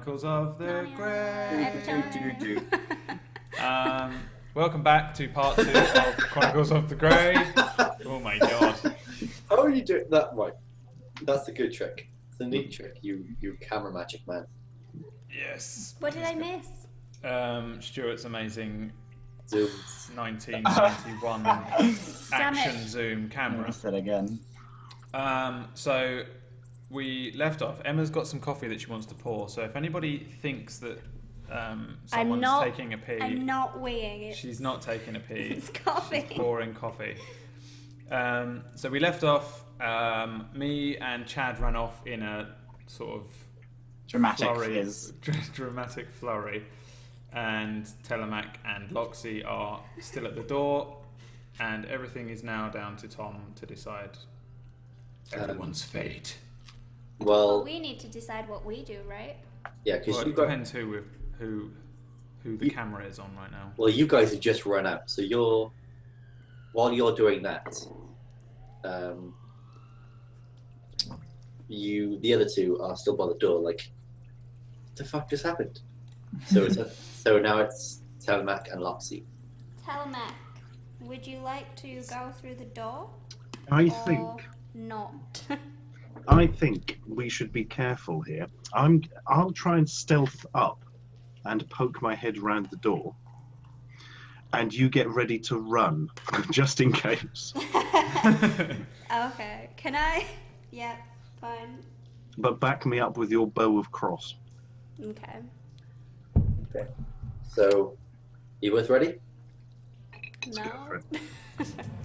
Chronicles of the Every Grey. time. Welcome back to part 2 of Chronicles of the Grey. Oh my god. How are you doing that? Right. That's a good trick. It's a neat trick, you camera magic man. Yes. What did I miss? Stuart's amazing Zooms. 1991 Damn action it. zoom camera. I said again. So we left off. Emma's got some coffee that she wants to pour. So if anybody thinks that someone's taking a pee, I'm not weighing it. she's not taking a pee. It's coffee. She's pouring coffee. So we left off. Me and Chad ran off in a sort of Dramatic flurry, fizz. dramatic flurry, and Telemac and Loxy are still at the door, and everything is now down to Tom to decide everyone's fate. Well, we need to decide what we do, right? Yeah, because Well, you it got. depends who the camera is on right now. Well, you guys have just run out, so while you're doing that, the other two are still by the door. Like, what the fuck just happened? So now it's Telemac and Loxy. Telemac, would you like to go through the door? I or think not. we should be careful here. I'll try and stealth up and poke my head round the door, and you get ready to run, just in case. Okay. Can I? Yeah, fine. But back me up with your bow of cross. Okay. Okay. So, you both ready? No. go for it.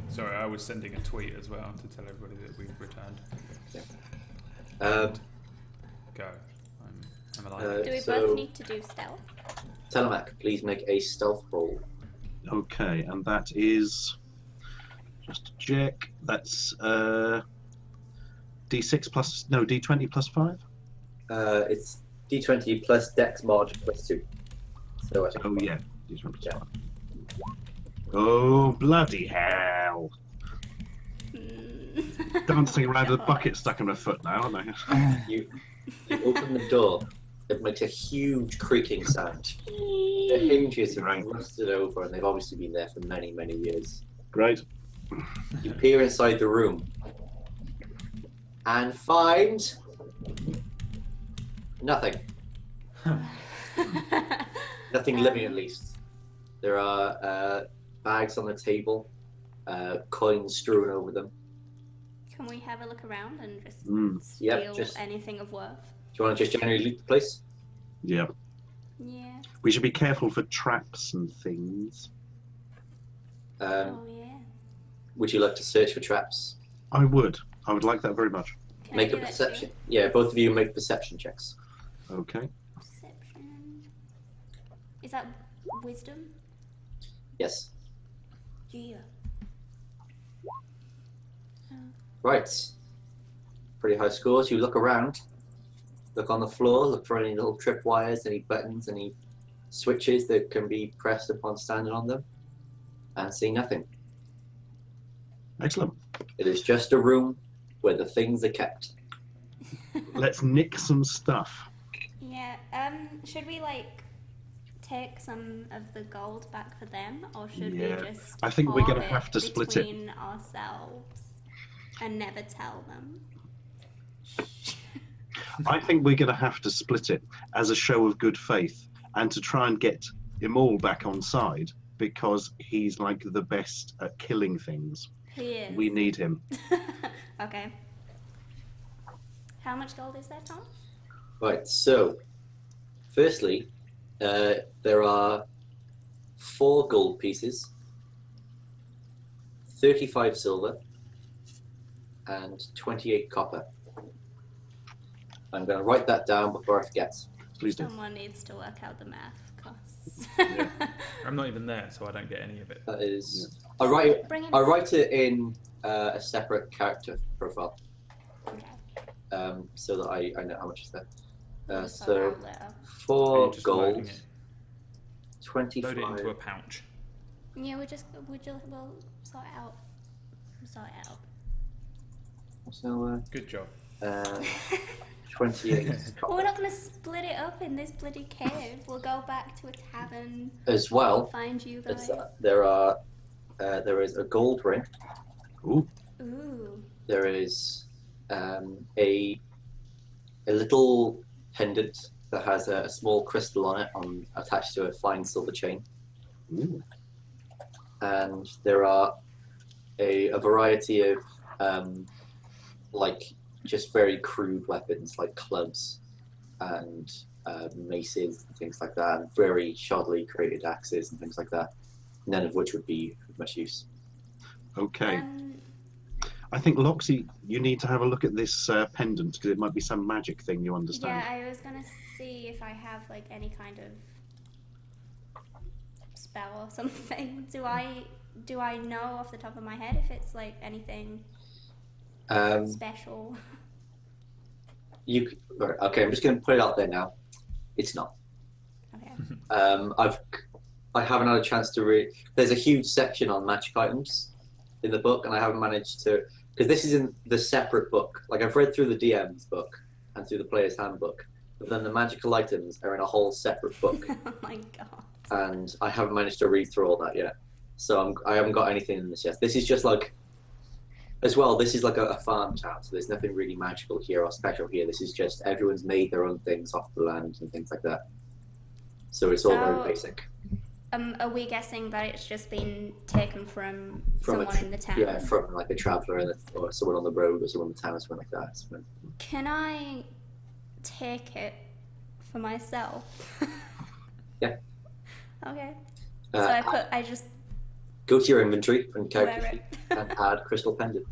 Sorry, I was sending a tweet as well to tell everybody that we've returned. Go. I'm alive. Do we So- both need to do stealth? Telemac, please make a stealth roll. Okay, and that is just a check. That's D6 plus D20 plus 5. It's D20 plus Dex margin plus 2. So I think. Oh yeah, D20 plus Yeah. 5. Oh bloody hell! Dancing around with a bucket stuck in my foot now, aren't I? You open the door. It makes a huge creaking sound. The hinges have Right. rusted over, and they've obviously been there for many, many years. Great. You peer inside the room and find nothing. Nothing living, at least. There are bags on the table, coins strewn over them. Can we have a look around and just steal Yep, just- anything of worth? Do you want to just generally loot the place? Yeah. Yeah. We should be careful for traps and things. Um, Oh yeah. Would you like to search for traps? I would like that very much. Can I Make do a that perception. Yeah, both of you make perception checks. Okay. too? Perception. Is that wisdom? Yes. Yeah. Right. Pretty high scores. You look around, look on the floor, look for any little tripwires, any buttons, any switches that can be pressed upon standing on them, and see nothing. Excellent. It is just a room where the things are kept. Let's nick some stuff. Yeah. Should we take some of the gold back for them, or should Yeah, we just? I think we're hoard gonna have to split it. between ourselves and never tell them. I think we're going to have to split it as a show of good faith and to try and get Imol back on side because he's like the best at killing things. He is. We need him. Okay. How much gold is there, Tom? Right, so, firstly, there are 4 gold pieces, 35 silver, and 28 copper. I'm going to write that down before I forget. Please do. Someone needs to work out the math costs. I'm not even there, so I don't get any of it. That is... I write it in a separate character profile, Okay. so that I know how much is there. We'll So, sort out later. Are you 4 just gold, loading it? 25... Load it into a pouch. Yeah, we'll sort it out. Sort it out. So, Good job. 28 Well, we're not going to split it up in this bloody cave. We'll go back to a tavern. As well, Find you guys. there is a gold ring. Ooh. Ooh. There is a little pendant that has a small crystal on it, attached to a fine silver chain. Ooh. And there are a variety of like just very crude weapons like clubs and maces and things like that, and very shoddily created axes and things like that, none of which would be of much use. Okay. I think, Loxy, you need to have a look at this pendant, because it might be some magic thing you understand. Yeah, I was gonna see if I have like any kind of spell or something. Do I know off the top of my head if it's like anything special? Okay, I'm just going to put it out there now. It's not. Okay. I haven't had a chance to read. There's a huge section on magic items in the book, and I haven't managed to, because this is in the separate book. Like, I've read through the DM's book and through the player's handbook, but then the magical items are in a whole separate book. Oh my god. And I haven't managed to read through all that yet. So I haven't got anything in this yet. This is just like, as well, this is like a farm town, so there's nothing really magical here or special here. This is just everyone's made their own things off the land and things like that. So it's all very basic. Are we guessing that it's just been taken from someone in the town? Yeah, from like a traveller or someone on the road or someone in the town or something like that. So, can I take it for myself? Yeah. Okay. So I just go to your inventory and character wear sheet it. and add crystal pendant.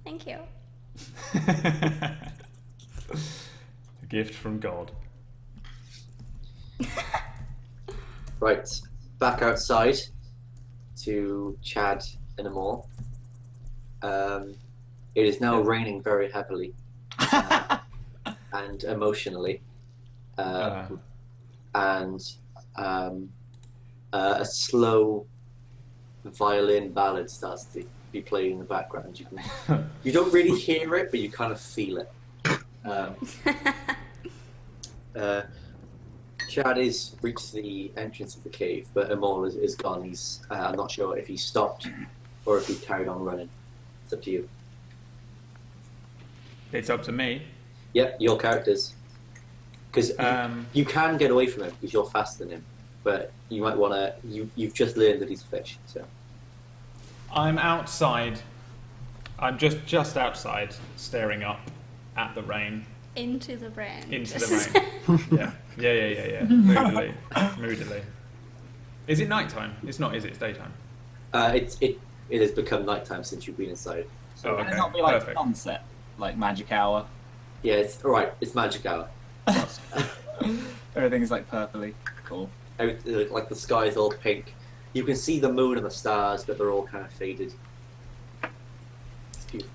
Thank you. A gift from God. Right, back outside to Chad and Amor. It is now raining very heavily and emotionally, and a slow violin ballad starts to be played in the background. You don't really hear it, but you kind of feel it. Chad has reached the entrance of the cave, but Amor is gone. I'm not sure if he stopped or if he carried on running. It's up to you. It's up to me. Yep, your characters. Because you can get away from him because you're faster than him, but you might want to. You've just learned that he's a fish, so. I'm outside. I'm just outside, staring up at the rain. Into the rain. Into the rain. Yeah. Moodily. Is it nighttime? It's not, is it? It's daytime. It has become nighttime since you've been inside. So Can it not be like sunset, like magic hour? Yeah, it's all right. It's magic hour. Everything's like purpley. Cool. Like the sky's all pink. You can see the moon and the stars, but they're all kind of faded. It's beautiful.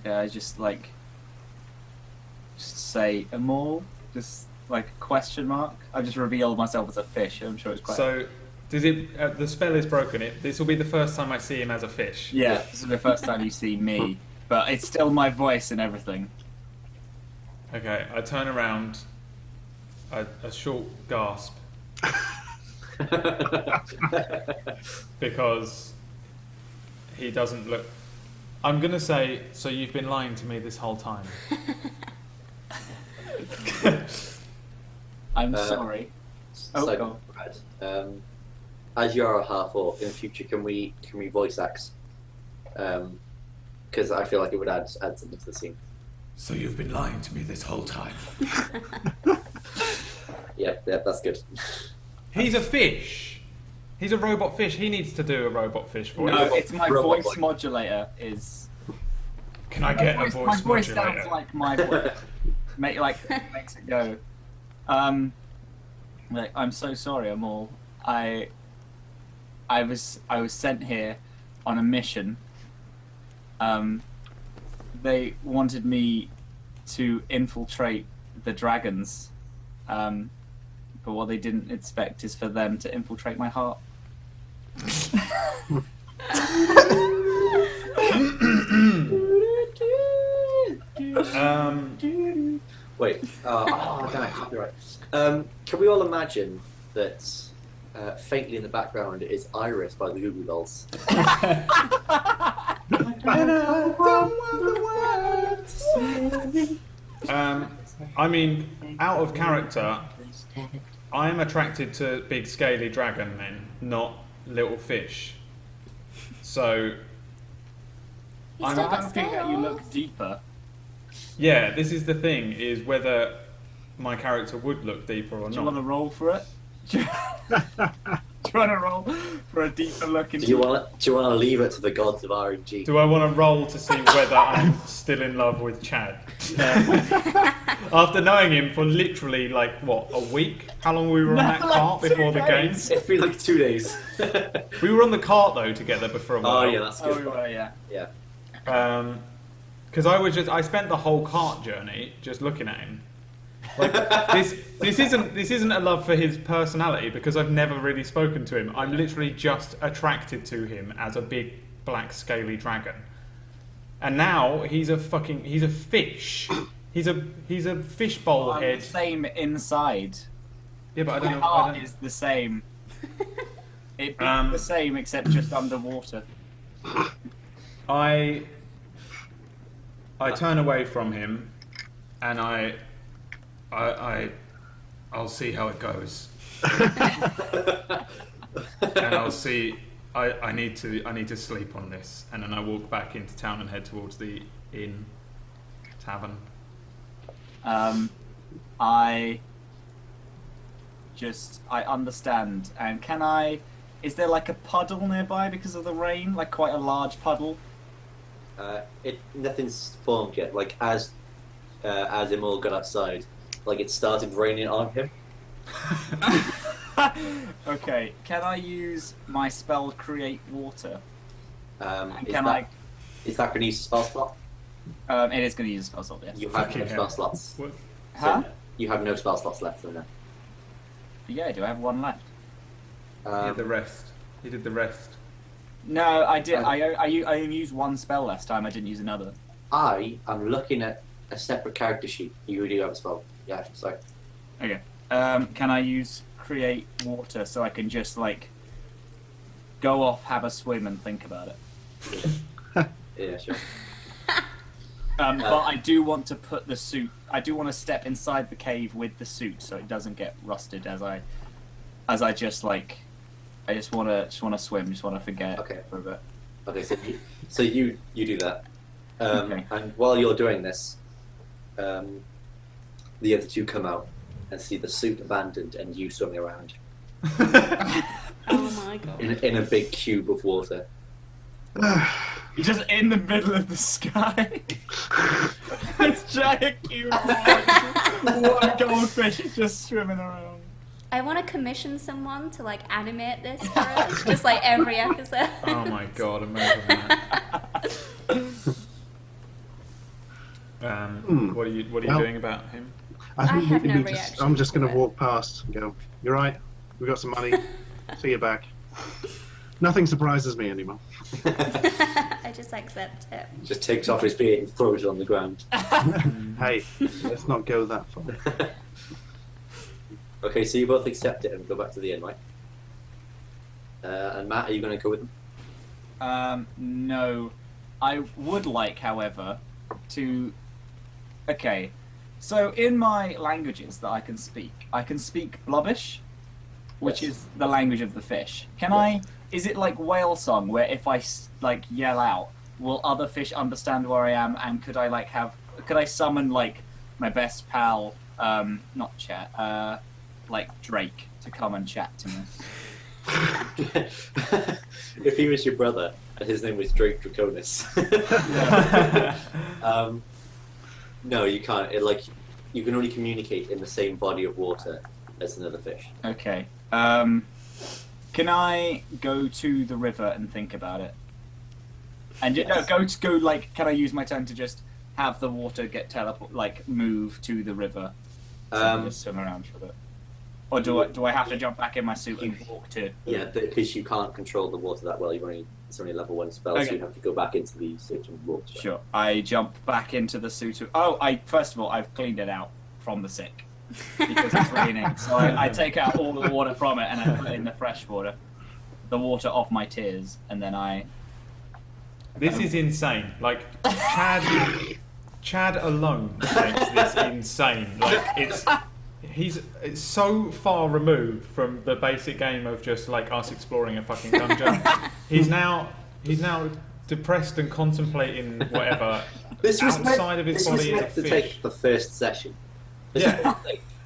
Yeah, I just say Amor, just like a question mark. I just revealed myself as a fish. I'm sure it's quite. So, does it? The spell is broken. This will be the first time I see him as a fish. Yeah, this is the first time you see me, but it's still my voice and everything. Okay, I turn around. A short gasp because he doesn't look. I'm gonna say, so you've been lying to me this whole time. I'm sorry. So, go Brad, as you are a half orc, in the future, can we voice act? Because I feel like it would add something to the scene. So you've been lying to me this whole time. Yeah, that's good. He's a fish. He's a robot fish. He needs to do a robot fish voice. No, it's my Robot voice boy. modulator. Is Can I get a my voice voice modulator? sounds like my voice. Makes it go. I'm so sorry, Amor. I was sent here on a mission. They wanted me to infiltrate the dragons. But what they didn't expect is for them to infiltrate my heart. Wait. Damn it, copyright. Can we all imagine that faintly in the background is Iris by the Goo Goo Dolls? I mean, out of character, I am attracted to big scaly dragon men, not little fish. So, He's I'm still got hoping that you look scales. deeper. yeah, this is the thing: is whether my character would look deeper or Do you want to not. roll for it? Do you want to roll for a deeper look into Do you want to leave it to the gods of RNG? Do I want to roll to see whether I'm still in love with Chad? After knowing him for literally like what, a week? How long were we on that like cart 2 before the game? days. It's been like 2 days. We were on the cart though together before a while. Oh yeah, that's Oh, good. well, yeah. Yeah. Because I spent the whole cart journey just looking at him. Like this isn't a love for his personality because I've never really spoken to him. I'm literally just attracted to him as a big black scaly dragon. And now he's a fish. He's a fishbowl I'm head. the same inside. Yeah, but I don't My know. heart is the same. It'd be the same except just underwater. I turn away from him, and I'll see how it goes, and I'll see. I need to sleep on this, and then I walk back into town and head towards the tavern. I understand. And is there like a puddle nearby because of the rain? Like quite a large puddle? Nothing's formed yet. Like as Imul got outside, like it started raining on him. Okay, can I use my spell Create Water? Is Can that going to use a spell slot? It is going to use a spell slot, yes. You have Fucking no hell. spell slots. What? Huh? So, you have no spell slots left from there. Yeah, do I have one left? He did the rest. He did the rest. No, I did. I used one spell last time. I didn't use another. I am looking at a separate character sheet. You do have a spell. Yeah, sorry. Okay. Can I use Create Water so I can just like go off, have a swim, and think about it? Yeah, sure. But I do want to put the suit. I do want to step inside the cave with the suit so it doesn't get rusted as I just like. I just want to swim. Just want to forget Okay. for a bit. Okay, so you do that, Okay. and while you're doing this, the other two come out and see the suit abandoned and you swimming around Oh my god. in a big cube of water. You're just in the middle of the sky. This giant cube of water. One goldfish is just swimming around. I want to commission someone to like animate this for us, just like every episode. Oh my god! Imagine that. What are you Well, doing about him? I think have we no need to, reaction I'm just going to to it. walk past and go, "You're right. We got some money. See you back." Nothing surprises me anymore. I just accept it. Just takes off his beard and throws it on the ground. Hey, let's not go that far. Okay, so you both accept it and go back to the inn, right? And Matt, are you going to go with them? No. I would like, however, to. Okay. So in my languages that I can speak Blobbish, which Yes. is the language of the fish. Can I? Is it like whale song, where if I like yell out, will other fish understand where I am? And could I like could I summon like my best pal, not chat, like Drake to come and chat to me? If he was your brother and his name was Drake Draconis. No, you can't. You can only communicate in the same body of water as another fish. Okay. Can I go to the river and think about it? And Yes. go like. Can I use my turn to just have the water get move to the river? So I can just swim around for a bit. Or do I have to jump back in my suit and walk to? Yeah, because you can't control the water that well. It's only a level 1 spell, so you have to go back into the suit and walk. Sure. I jump back into the suit. First of all, I've cleaned it out from the sick because it's raining. So I take out all the water from it and I put in the fresh water, the water of my tears, and then I. This is insane. Like Chad alone makes this insane. Like it's so far removed from the basic game of just like us exploring a fucking dungeon. He's now depressed and contemplating whatever outside of his body is a meant to fish. take the first session. Yeah.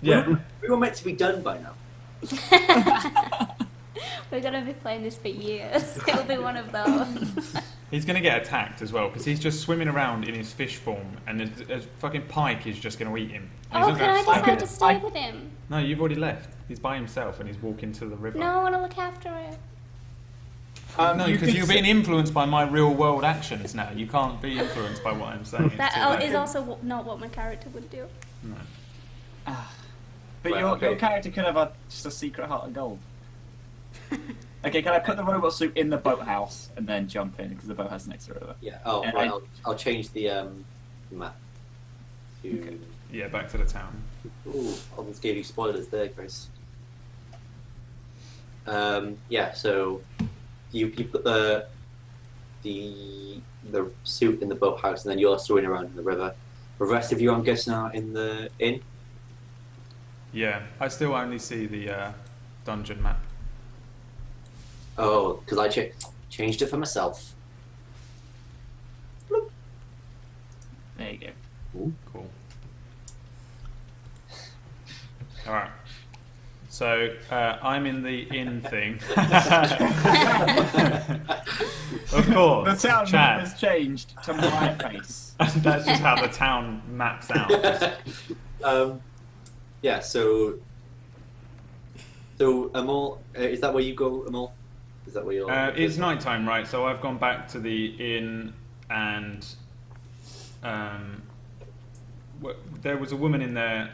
We were meant to be done by now. We're gonna be playing this for years. It'll be one of those. He's going to get attacked as well because he's just swimming around in his fish form and a fucking pike is just going to eat him. And Oh, he's can not I gonna decide to stay with him? No, you've already left. He's by himself and he's walking to the river. No, I want to look after it. No, because you're being influenced by my real world actions now. You can't be influenced by what I'm saying. That is also not what my character would do. No. But your character could have just a secret heart of gold. Okay, can I put the robot suit in the boathouse and then jump in because the boathouse is next to the river? Yeah. Oh, And right. I'll change the map to. Okay. Yeah, back to the town. Ooh, I almost gave you spoilers there, Chris. Yeah. So you put the suit in the boathouse, and then you're swimming around in the river. The rest of you, I'm guessing, are in the inn. Yeah, I still only see the dungeon map. Oh, because I changed it for myself. There you go. Ooh, cool. Alright. So, I'm in the inn thing. Of course. The town Chad. map has changed to my face. That's just how the town maps out. Yeah, so Amol, is that where you go, Amol? Is that where you're? It's nighttime, right? So I've gone back to the inn, and there was a woman in there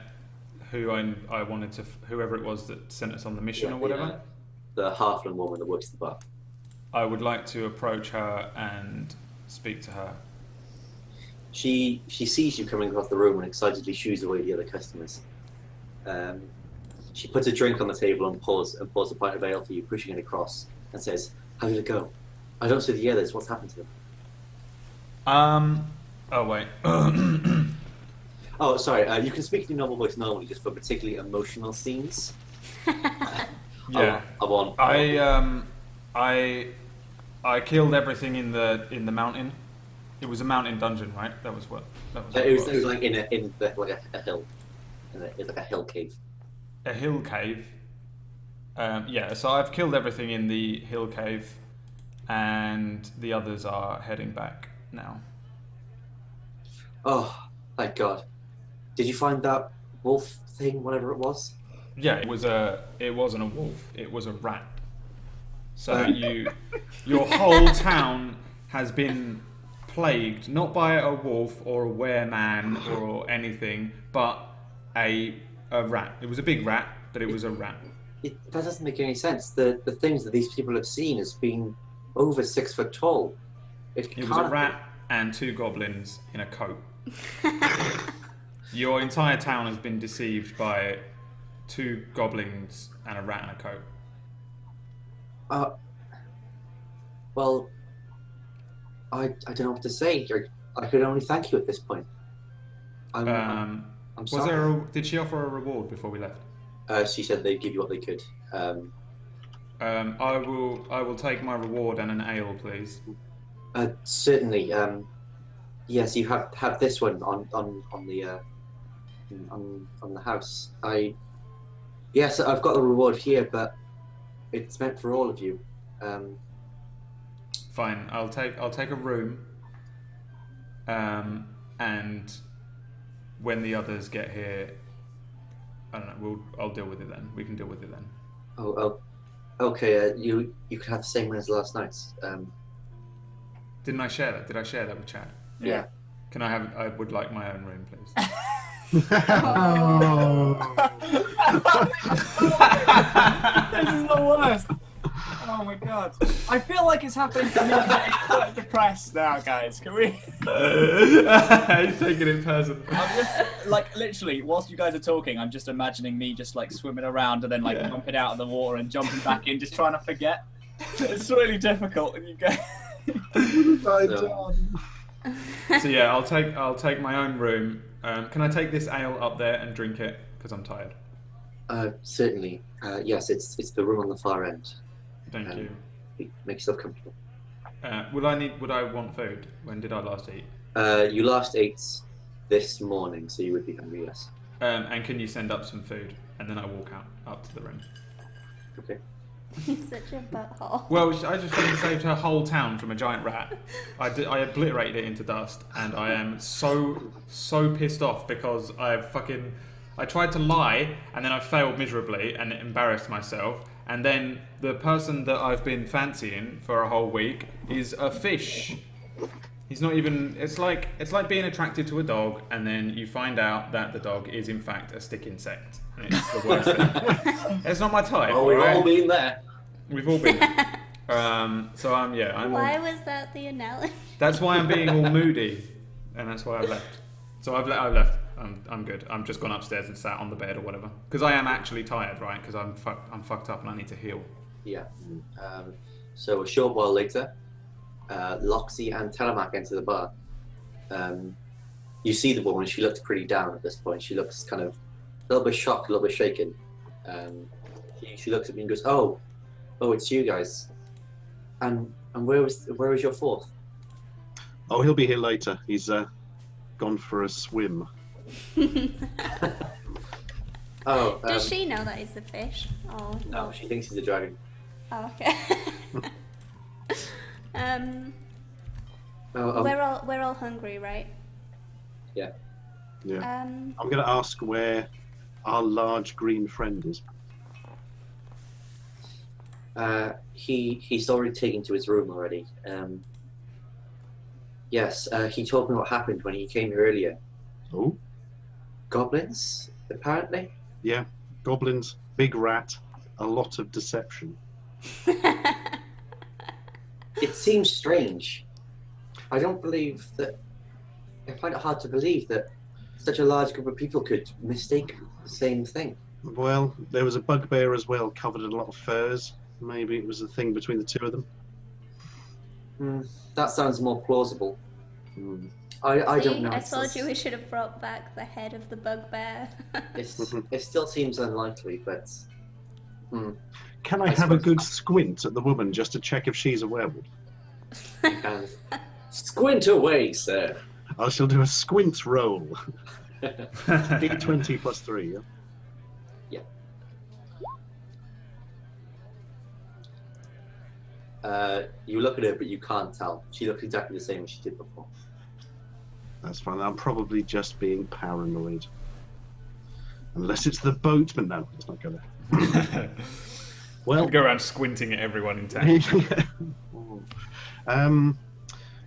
who I wanted to, whoever it was that sent us on the mission or whatever. The halfling woman that works the bar. I would like to approach her and speak to her. She sees you coming across the room and excitedly shoos away the other customers. She puts a drink on the table and pours a pint of ale for you, pushing it across, and says, "How did it go? I don't see the others. What's happened to them?" Oh wait. Oh, sorry. You can speak in your normal voice normally, just for particularly emotional scenes. Yeah. I killed everything in the mountain. It was a mountain dungeon, right? That was what. It was like in a hill. It's like a hill cave. A hill cave. Yeah. So I've killed everything in the hill cave, and the others are heading back now. Oh, thank God! Did you find that wolf thing, whatever it was? Yeah, it wasn't a wolf. It was a rat. So your whole town has been plagued not by a wolf or a wereman or anything, but a rat. It was a big rat, but it was a rat. That doesn't make any sense. The things that these people have seen as being over 6 foot tall. It was a rat and 2 goblins in a coat. Your entire town has been deceived by 2 goblins and a rat in a coat. Well, I don't know what to say. I could only thank you at this point. I'm sorry. Did she offer a reward before we left? She said they'd give you what they could. I will take my reward and an ale, please. Certainly. Yes, you have this one on the house. Yes, I've got the reward here, but it's meant for all of you. Fine. I'll take a room. And when the others get here, I don't know. I'll deal with it then. We can deal with it then. Oh, okay. You could have the same one as last night's. Didn't I share that? Did I share that with Chad? Yeah. Can I have? I would like my own room, please. This is the worst. Oh my god. I feel like it's happening to me. I'm getting quite depressed now, guys. Can we? He's taking it personal. I'm just, like, literally, whilst you guys are talking, I'm just imagining me just, like, swimming around and then, like, jumping out of the water and jumping back in, just trying to forget. It's really difficult, and you go... So yeah, I'll take my own room. Can I take this ale up there and drink it? Because I'm tired. Certainly. Yes, it's the room on the far end. Thank you. Make yourself comfortable. Would I want food? When did I last eat? You last ate this morning, so you would be hungry, yes. And can you send up some food? And then I walk out up to the room. Okay. He's such a butthole. Well, I just fucking saved her whole town from a giant rat. I obliterated it into dust, and I am so pissed off because I tried to lie, and then I failed miserably and embarrassed myself. And then the person that I've been fancying for a whole week is a fish. He's not even. It's like being attracted to a dog, and then you find out that the dog is in fact a stick insect. And it's the worst thing. It's not my type. Oh, we've all been there. We've all been. So I'm. Why was that the analogy? That's why I'm being all moody, and that's why I've left. So I've left. I'm good. I'm just gone upstairs and sat on the bed or whatever. Because I am actually tired, right? Because I'm fucked up and I need to heal. Yeah. So a short while later, Loxy and Telemac enter the bar. You see the woman. She looks pretty down at this point. She looks kind of a little bit shocked, a little bit shaken. She looks at me and goes, "Oh, it's you guys. And where was your fourth?" Oh, he'll be here later. He's gone for a swim. Does she know that he's a fish? Oh No, she thinks he's a dragon. Oh, okay. We're all hungry, right? Yeah. Yeah. I'm going to ask where our large green friend is. He's already taken to his room already. Yes, he told me what happened when he came here earlier. Oh? Goblins, apparently? Yeah, goblins, big rat, a lot of deception. It seems strange. I don't believe that... I find it hard to believe that such a large group of people could mistake the same thing. Well, there was a bugbear as well, covered in a lot of furs. Maybe it was a thing between the two of them. That sounds more plausible. I don't know. I told you we should have brought back the head of the bugbear. It still seems unlikely, but... Can I have a good squint at the woman just to check if she's a werewolf? You can. Squint away, sir. I shall do a squint roll. D20 plus 3, yeah? You look at her, but you can't tell. She looks exactly the same as she did before. That's fine. I'm probably just being paranoid. Unless it's the boatman. No, let's not go there. Well, go around squinting at everyone in town.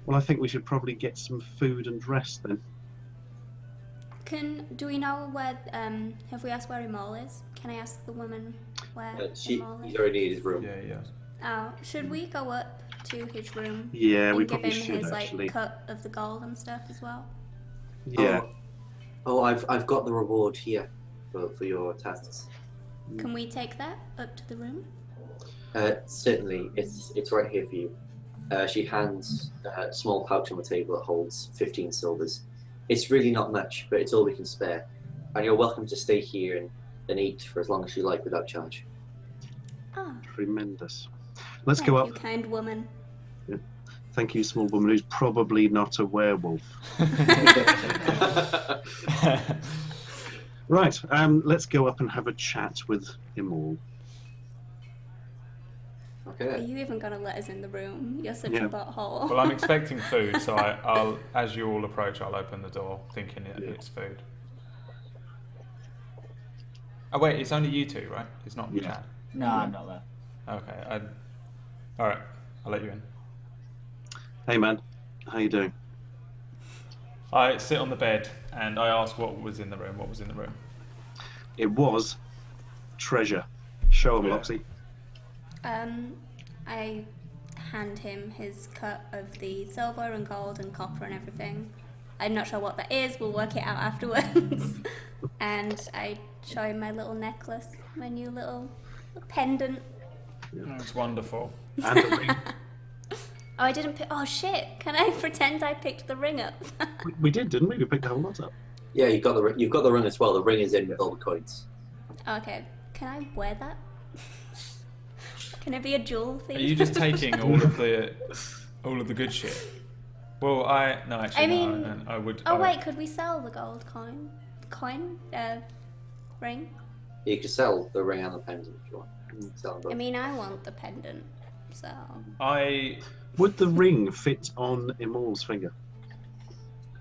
Well, I think we should probably get some food and rest then. Do we know where? Have we asked where Imol is? Can I ask the woman where Imol is? He's already in his room. Yeah. Oh, should we go up to his room? Yeah, we and probably give him should his actually. cut of the gold and stuff as well. Yeah. Oh, I've got the reward here for your tasks. Can we take that up to the room? Certainly, it's right here for you. She hands a small pouch on the table that holds 15 silvers. It's really not much, but it's all we can spare. And you're welcome to stay here and eat for as long as you like without charge. Oh, Tremendous. Let's go up. Thank you, kind woman. Yeah. Thank you, small woman who's probably not a werewolf. Right, let's go up and have a chat with Imol. Okay. Are you even going to let us in the room? You're such Yeah. a butthole. Well, I'm expecting food, so I'll, as you all approach, I'll open the door, thinking it's food. Oh wait, it's only you two, right? It's not Yeah. Chad. No, I'm not there. Okay. All right. I'll let you in. Hey man, how you doing? I sit on the bed and I ask what was in the room. What was in the room? It was treasure. Show him, Yeah. Loxy. I hand him his cut of the silver and gold and copper and everything. I'm not sure what that is. We'll work it out afterwards. And I show him my little necklace, my new little pendant. That's wonderful. And the ring. Oh, I didn't pick. Oh shit! Can I pretend I picked the ring up? We did, didn't we? We picked the whole lot up. Yeah, you've got the ring as well. The ring is in with all the coins. Okay. Can I wear that? Can it be a jewel thief? Are you just taking all of the good shit? Well, I would. Oh wait, could we sell the gold ring? You could sell the ring and the pendant if you want. Sell them both. I mean, I want the pendant, so. Would the ring fit on Imol's finger?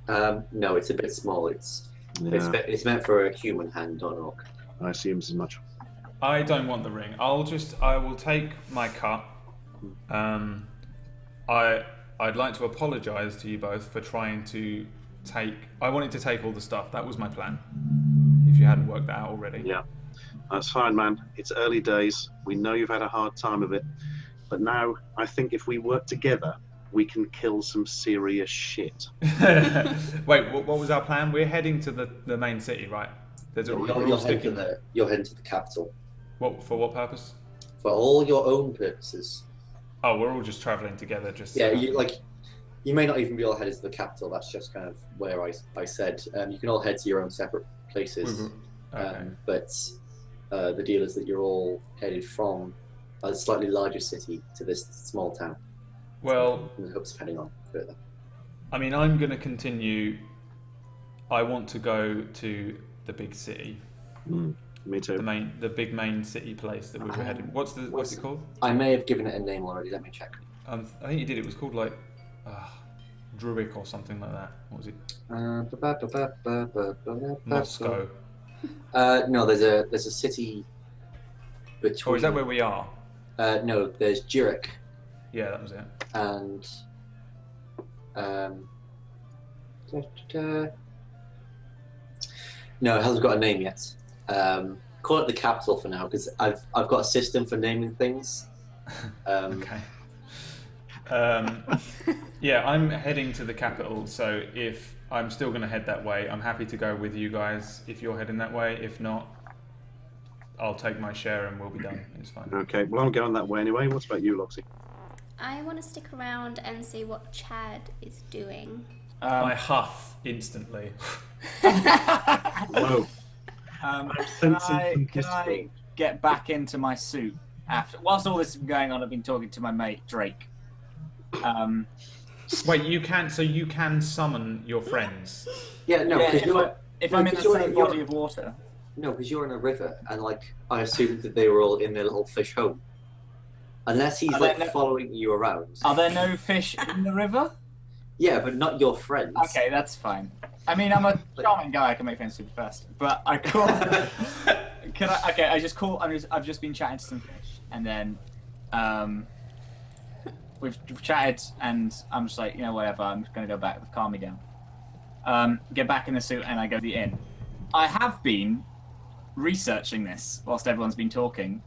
No, it's a bit small. It's Yeah, meant for a human hand, not an orc. I assume as much. I don't want the ring. I will take my cut. I'd like to apologise to you both for trying to take. I wanted to take all the stuff. That was my plan. If you hadn't worked that out already. Yeah, that's fine, man. It's early days. We know you've had a hard time of it, but now I think if we work together, we can kill some serious shit. Wait, what was our plan? We're heading to the main city, right? We're all sticking. You're heading to the capital. For what purpose? For all your own purposes. Oh, we're all just travelling together. Yeah, you may not even be all headed to the capital. That's just kind of where I said. You can all head to your own separate places. Okay. But the deal is that you're all headed from a slightly larger city to this small town. Well, in the hopes of heading on further. I mean, I'm going to continue. I want to go to the big city. Me too. The big main city place that we were heading. What's it called? I may have given it a name already. Let me check. I think you did. It was called like Druic or something like that. What was it? Moscow. No, there's a city between. Or is that where we are? No, there's Jurek. Yeah, that was it. And no, it hasn't got a name yet. Call it the capital for now because I've got a system for naming things. Okay. Yeah, I'm heading to the capital, so if I'm still going to head that way, I'm happy to go with you guys if you're heading that way. If not, I'll take my share and we'll be done. It's fine. Okay, well, I'm going that way anyway. What's about you, Loxy? I want to stick around and see what Chad is doing. I huff instantly. Whoa. Can I get back into my suit after? Whilst all this is going on, I've been talking to my mate Drake. Wait, you can summon your friends? Yeah, no, because if I'm in the same body of water. No, because you're in a river, and I assumed that they were all in their little fish home. Unless he's following you around. Are there no fish in the river? Yeah, but not your friends. Okay, that's fine. I mean, I'm a charming guy. I can make friends super fast. But I call. Can I? Okay, I just call. I've just been chatting to some fish, and then we've chatted, and I'm just like, whatever. I'm just gonna go back. Calm me down. Get back in the suit, and I go to the inn. I have been researching this whilst everyone's been talking.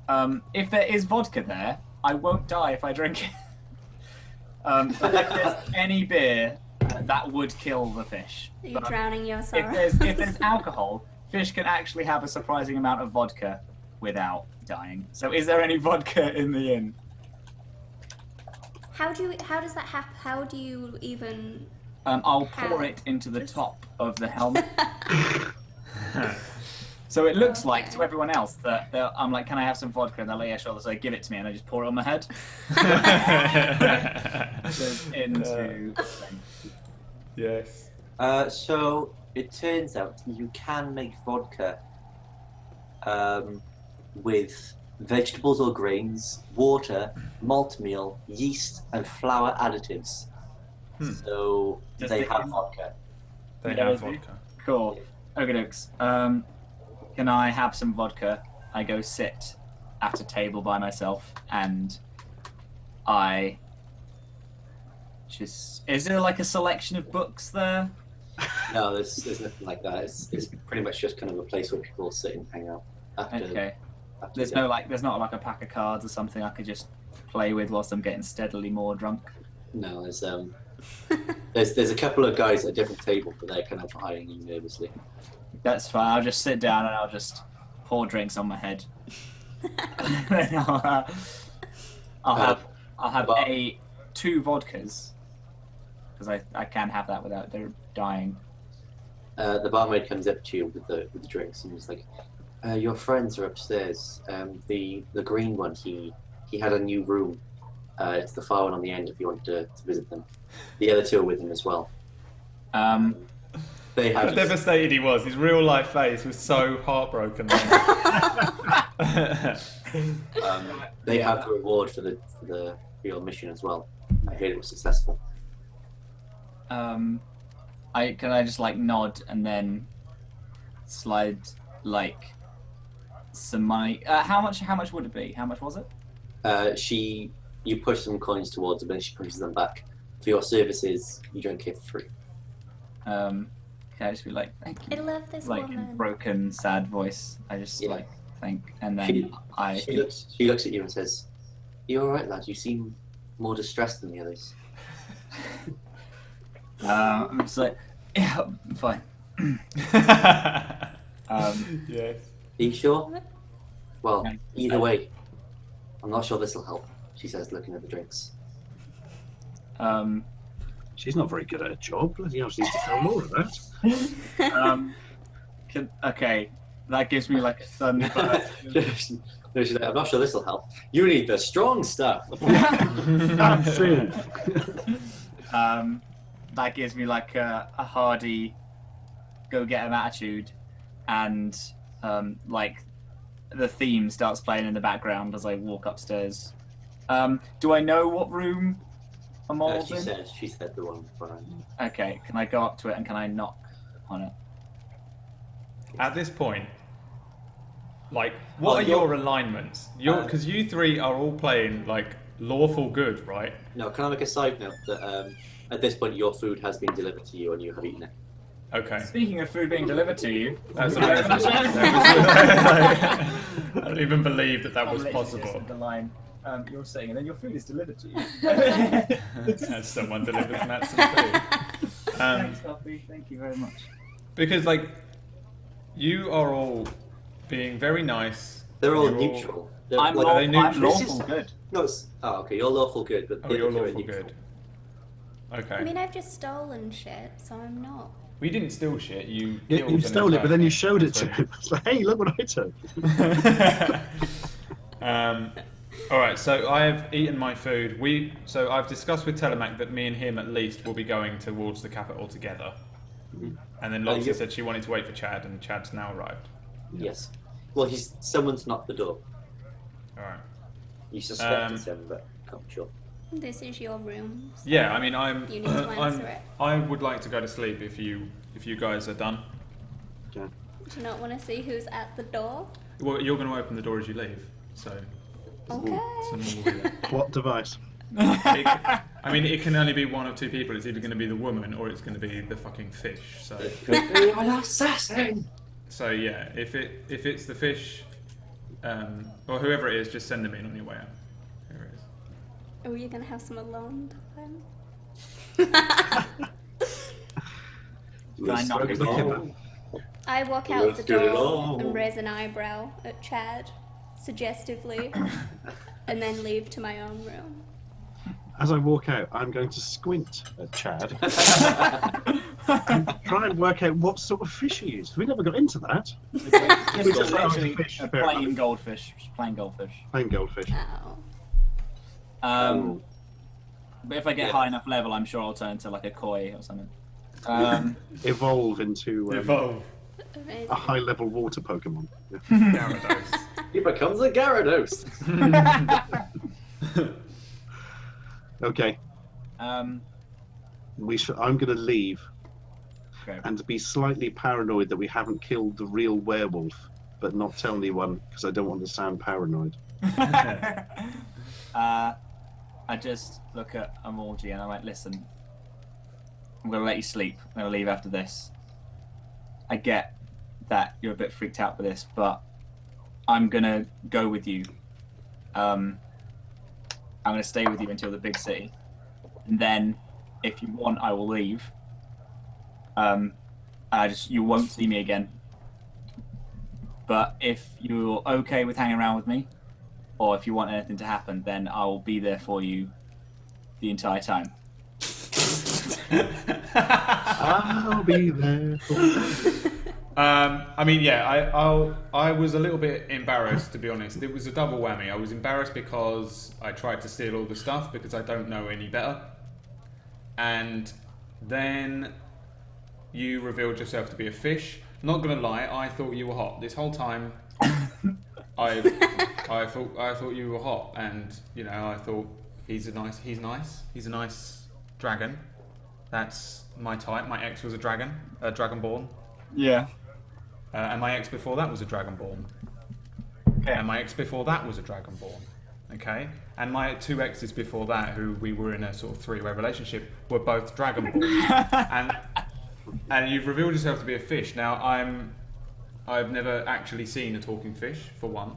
If there is vodka there, I won't die if I drink it. But if there's any beer, that would kill the fish. Are you drowning your sorrow? If there's alcohol, fish can actually have a surprising amount of vodka without dying. So is there any vodka in the inn? How does that happen? How do you even... I'll pour it into the top of the helmet. So it looks like to everyone else that I'm like, can I have some vodka? And they're like, yeah, sure. So they give it to me and I just pour it on my head. Into the thing. Yes. So it turns out you can make vodka with vegetables or grains, water, malt meal, yeast, and flour additives. So they have vodka. They have vodka. Cool. Okay, dokes. Can I have some vodka? I go sit at a table by myself, and I just... Is there like a selection of books there? No, there's nothing like that. It's pretty much just kind of a place where people sit and hang out. Okay. After There's dinner. there's not like a pack of cards or something I could just play with whilst I'm getting steadily more drunk. No, there's a couple of guys at a different table, but they're kind of eyeing you nervously. That's fine. I'll just sit down and I'll just pour drinks on my head. Then I'll have well- 2 vodkas because I can have that without they're dying. The barmaid comes up to you with the drinks and he's like, "Your friends are upstairs. The green one, he had a new room. It's the far one on the end if you want to visit them. The other 2 are with him as well. They How have devastated he was. His real life face was so heartbroken. they have the reward for your mission as well. I heard it was successful. Can I just like nod and then slide like some money? How much would it be? How much was it? You push some coins towards her, but then she pushes them back. For your services, you drink here for free. Can I just be like, thank you? I love this Like woman. broken, sad voice. I just Yeah. like thank, and then She looks at you and says, "You all right, lad? You seem more distressed than the others." I'm just like, yeah, I'm fine. Yes. Are you sure? Well, Yeah. either way, I'm not sure this will help. She says, looking at the drinks. She's not very good at her job. Bloody hell, she needs to tell more of that. Okay, that gives me like a sudden She's like, I'm not sure this will help. You need the strong stuff. That's it. That gives me like a hardy go get 'em attitude, and like the theme starts playing in the background as I walk upstairs. Do I know what room I'm all She in? said the one behind. Okay, can I go up to it and can I knock on it? At this point, like, what are your alignments? Because you 3 are all playing like lawful good, right? No, can I make a side note that at this point your food has been delivered to you and you have eaten it? Okay. Speaking of food being delivered to you, That's amazing. I don't even believe that was possible. The line you're saying, and then your food is delivered to you. As someone delivers Matt some food. Thanks, Coffee. Thank you very much. Because like, you are all being very nice. They're all You're neutral. I'm What are they lawful neutral? good. No, okay, you're lawful good, but Oh, the you're others are lawful neutral. good. I Okay. mean, I've just stolen shit, so I'm not. We didn't steal shit. You Yeah, killed you an stole it, but then you showed it to attack. him. It's like, hey, look what I took. All right, so I've eaten my food. So I've discussed with Telemac that me and him at least will be going towards the capital together. And then Loxy said she wanted to wait for Chad, and Chad's now arrived. Yes. Well, someone's knocked the door. All right. You suspect it's him, but can't be sure. This is your room. So Yeah, I mean, You need to answer it. I would like to go to sleep if you guys are done. Do you not want to see who's at the door? Well, you're going to open the door as you leave, so. Okay. Someone will be there. What device? I mean, it can only be one of 2 people. It's either going to be the woman or it's going to be the fucking fish. So, An assassin! so yeah, if it's the fish, or whoever it is, just send them in on your way out. Whoever it is. Are you gonna have some alone time? I knock Let's it look at Oh. that. I walk out Let's the get it door on. and raise an eyebrow at Chad, suggestively, and then leave to my own room. As I walk out, I'm going to squint at Chad and try and work out what sort of fish he is. We never got into that. It's just literally fish, a fair plain enough. goldfish. Just plain goldfish. Plain goldfish. Oh. But if I get Yeah. high enough level, I'm sure I'll turn to like a koi or something. Evolve into Evolve. Amazing. a high-level water Pokemon. Yeah. Gyarados. He becomes a Gyarados. Okay, um, I'm going to leave okay. and be slightly paranoid that we haven't killed the real werewolf, but not tell anyone because I don't want to sound paranoid. I just look at Amorgi and I'm like, listen, I'm going to let you sleep. I'm going to leave after this. I get that you're a bit freaked out by this, but I'm gonna go with you. I'm gonna stay with you until the big city, and then if you want, I will leave. You won't see me again. But if you're okay with hanging around with me, or if you want anything to happen, then I'll be there for you the entire time. I'll be there. I mean, yeah, I was a little bit embarrassed, to be honest. It was a double whammy. I was embarrassed because I tried to steal all the stuff because I don't know any better. And then you revealed yourself to be a fish. Not gonna lie, I thought you were hot this whole time. I thought you were hot, and you know, I thought he's a nice dragon. That's my type. My ex was a dragonborn. Yeah. And my ex before that was a dragonborn. Okay. And my ex before that was a dragonborn. Okay. And my 2 exes before that, who we were in a sort of 3-way relationship, were both dragonborn. and you've revealed yourself to be a fish. Now I've never actually seen a talking fish, for one.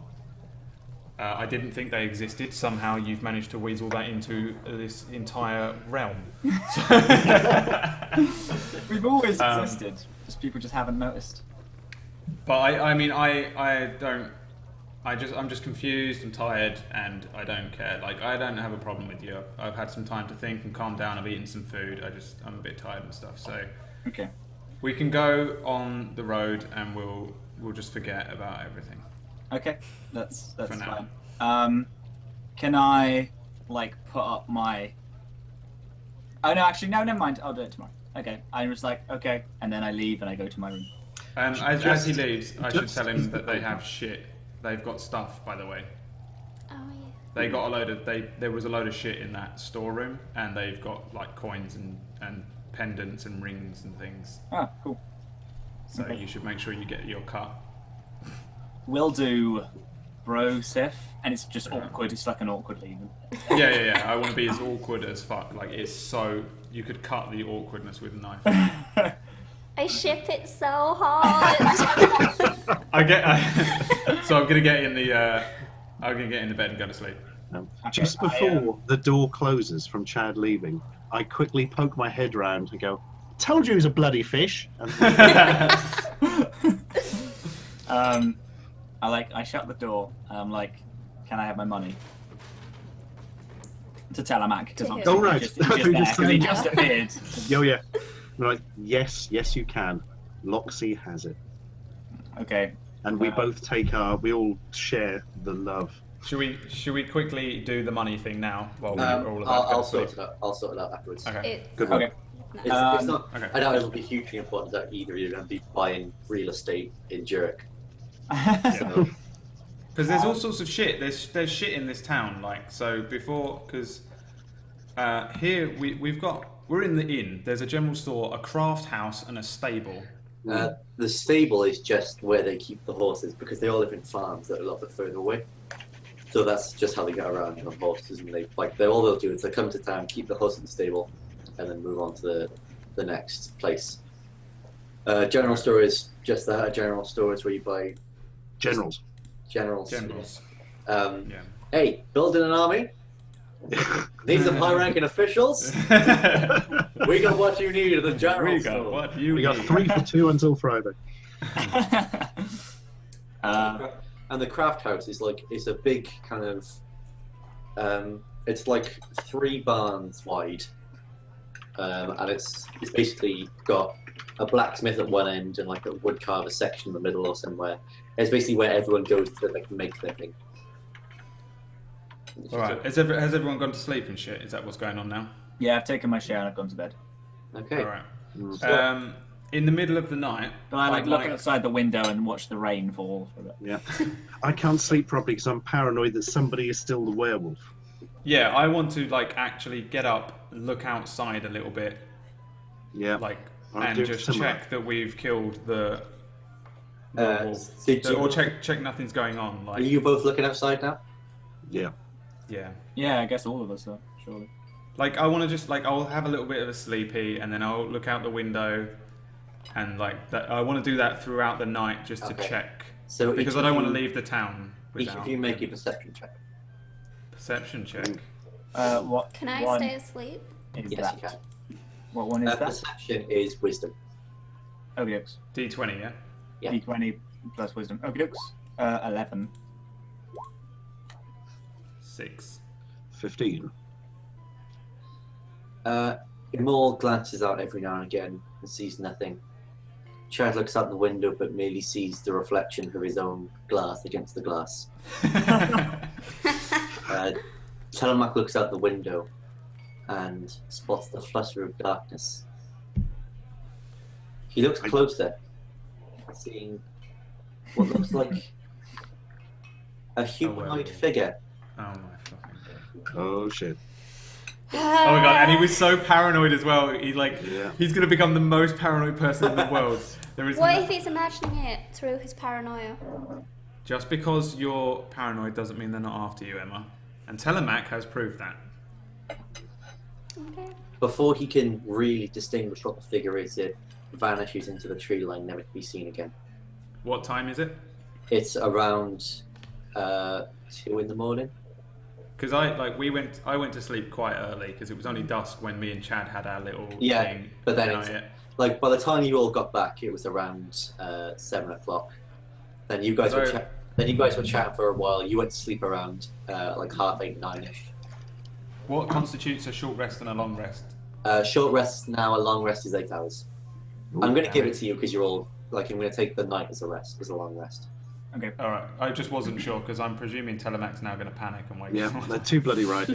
I didn't think they existed. Somehow you've managed to weasel that into this entire realm. We've always existed. Just people just haven't noticed. But I'm just confused and tired, and I don't care. Like, I don't have a problem with you. I've had some time to think and calm down. I've eaten some food. I'm a bit tired and stuff. So Okay. we can go on the road, and we'll just forget about everything. Okay, that's For now. fine. Can I like put up my? Oh no, actually no, never mind. I'll do it tomorrow. Okay, I was like okay, and then I leave and I go to my room. As he leaves, I should tell him that they have shit. They've got stuff, by the way. Oh yeah. They got there was a load of shit in that storeroom, and they've got like coins and pendants and rings and things. Ah, cool. So Okay. you should make sure you get your cut. We'll do bro Sif, and it's just awkward. It's like an awkward leaving. Yeah. I want to be as awkward as fuck. Like, it's so you could cut the awkwardness with a knife. I ship it so hard. So I'm gonna get in the bed and go to sleep. Just before the door closes from Chad leaving, I quickly poke my head round and go, "Told you he was a bloody fish." And I shut the door and I'm like, can I have my money? To Telemac, because I'm Oh, right. he just appeared. Yo, yeah. I'm like, yes, you can. Loxy has it. Okay. And we both we all share the love. Should we quickly do the money thing now while we're all about I'll to sleep? sort it out. I'll sort it out afterwards. Okay. Good one. Okay. It's not. Okay. I doubt it'll be hugely important that either of you are going to be buying real estate in Zurich. So, Because there's all sorts of shit. There's shit in this town. Like, so before, because here we're in the inn. There's a general store, a craft house, and a stable. the stable is just where they keep the horses because they all live in farms that are a little bit further away. So that's just how they get around on horses, and all they'll do is they come to town, keep the horse in the stable, and then move on to the next place. General store is just that. A general store is where you buy Generals. generals. Yeah. Hey, building an army? Need some high-ranking officials? We got what you need at the general We store. got what you We got need. 3 for 2 until Friday. And the craft house is it's a big kind of it's like 3 barns wide, and it's basically got a blacksmith at one end and like a woodcarver section in the middle or somewhere. It's basically where everyone goes to make their thing. All right. Has everyone gone to sleep and shit? Is that what's going on now? Yeah, I've taken my share and I've gone to bed. Okay. All right. In the middle of the night, But I look outside the window and watch the rain fall for a bit. Yeah. I can't sleep properly because I'm paranoid that somebody is still the werewolf. Yeah, I want to actually get up, look outside a little bit, Yeah. I'll do and it just similar. check that we've killed the Did you- or check nothing's going on. Are you both looking outside now? Yeah. Yeah. Yeah, I guess all of us are, surely. I want to just I'll have a little bit of a sleepy, and then I'll look out the window, and like that. I want to do that throughout the night just to Okay. check, So because I don't want to leave the town Each without of you make a perception check. perception check. What Can I one stay asleep? is Yes, that? you can. What one is that? Perception is wisdom. Okay, dokes. D20, yeah. Yeah. D20 plus wisdom. Okay, dokes. 11. 6. 15. Imol glances out every now and again and sees nothing. Chad looks out the window but merely sees the reflection of his own glass against the glass. Telemac looks out the window and spots the flutter of darkness. He looks closer, seeing what looks like a humanoid figure. Oh my fucking god. Oh shit. Oh my god, and he was so paranoid as well. Yeah. He's gonna become the most paranoid person in the world. There is What if he's imagining it through his paranoia? Just because you're paranoid doesn't mean they're not after you, Emma. And Telemac has proved that. Okay. Before he can really distinguish what the figure is, it vanishes into the tree line, never to be seen again. What time is it? It's around 2 in the morning. Because I went to sleep quite early because it was only dusk when me and Chad had our little Yeah, thing. but then you know, it's- yeah. Like, by the time you all got back, it was around 7 o'clock. Then you guys were chatting for a while. You went to sleep around like 8:30, 9ish. What constitutes a short rest and a long rest? Short rest now, a long rest is 8 hours. I'm going to give it to you because you're all like. I'm going to take the night as a rest, as a long rest. Okay. All right. I just wasn't sure because I'm presuming Telemac's now going to panic and wake Yeah, up. they're too bloody right.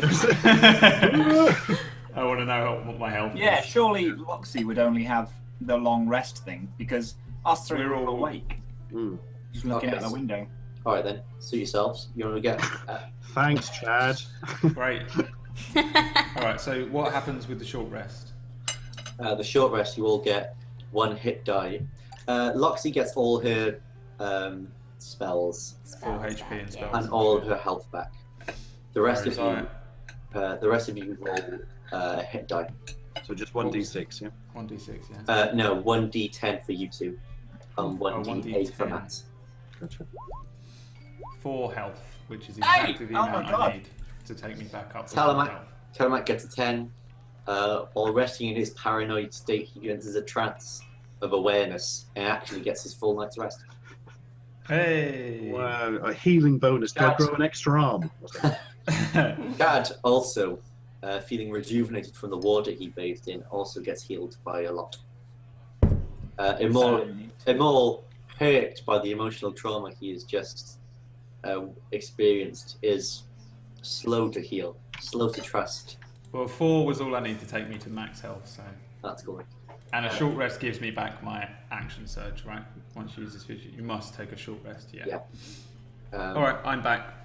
I want to know what my health Yeah, is. surely Loxy would only have the long rest thing because us three We're are all all- awake, Mm. just looking Okay. out the window. All right then. Suit yourselves. You want to get? Thanks, Chad. Great. All right. So what happens with the short rest? The short rest, you all get 1 hit die. Loxy gets all her spells Full HP and spells. and all of her health back. The rest of Whereas you roll hit die. So just 1d6, yeah? 1d6, yeah. No, 1d10 for you two, and 1d8 for 1d10. Matt. Gotcha. 4 health, which is Hey! exactly the Oh my amount I God. need to take me back up. to Telemac. full health. Telemac gets a 10. While resting in his paranoid state, he enters a trance of awareness and actually gets his full night's rest. Hey. Wow, a healing bonus. Do I Chad. grow an extra arm? Chad, also feeling rejuvenated from the water he bathed in, also gets healed by a lot. Imol, hurt by the emotional trauma he has just experienced, is slow to heal, slow to trust. Well, 4 was all I need to take me to max health, so. That's cool. And a short rest gives me back my action surge, right? Once you use this feature, you must take a short rest, yeah. Yeah. Alright, I'm back.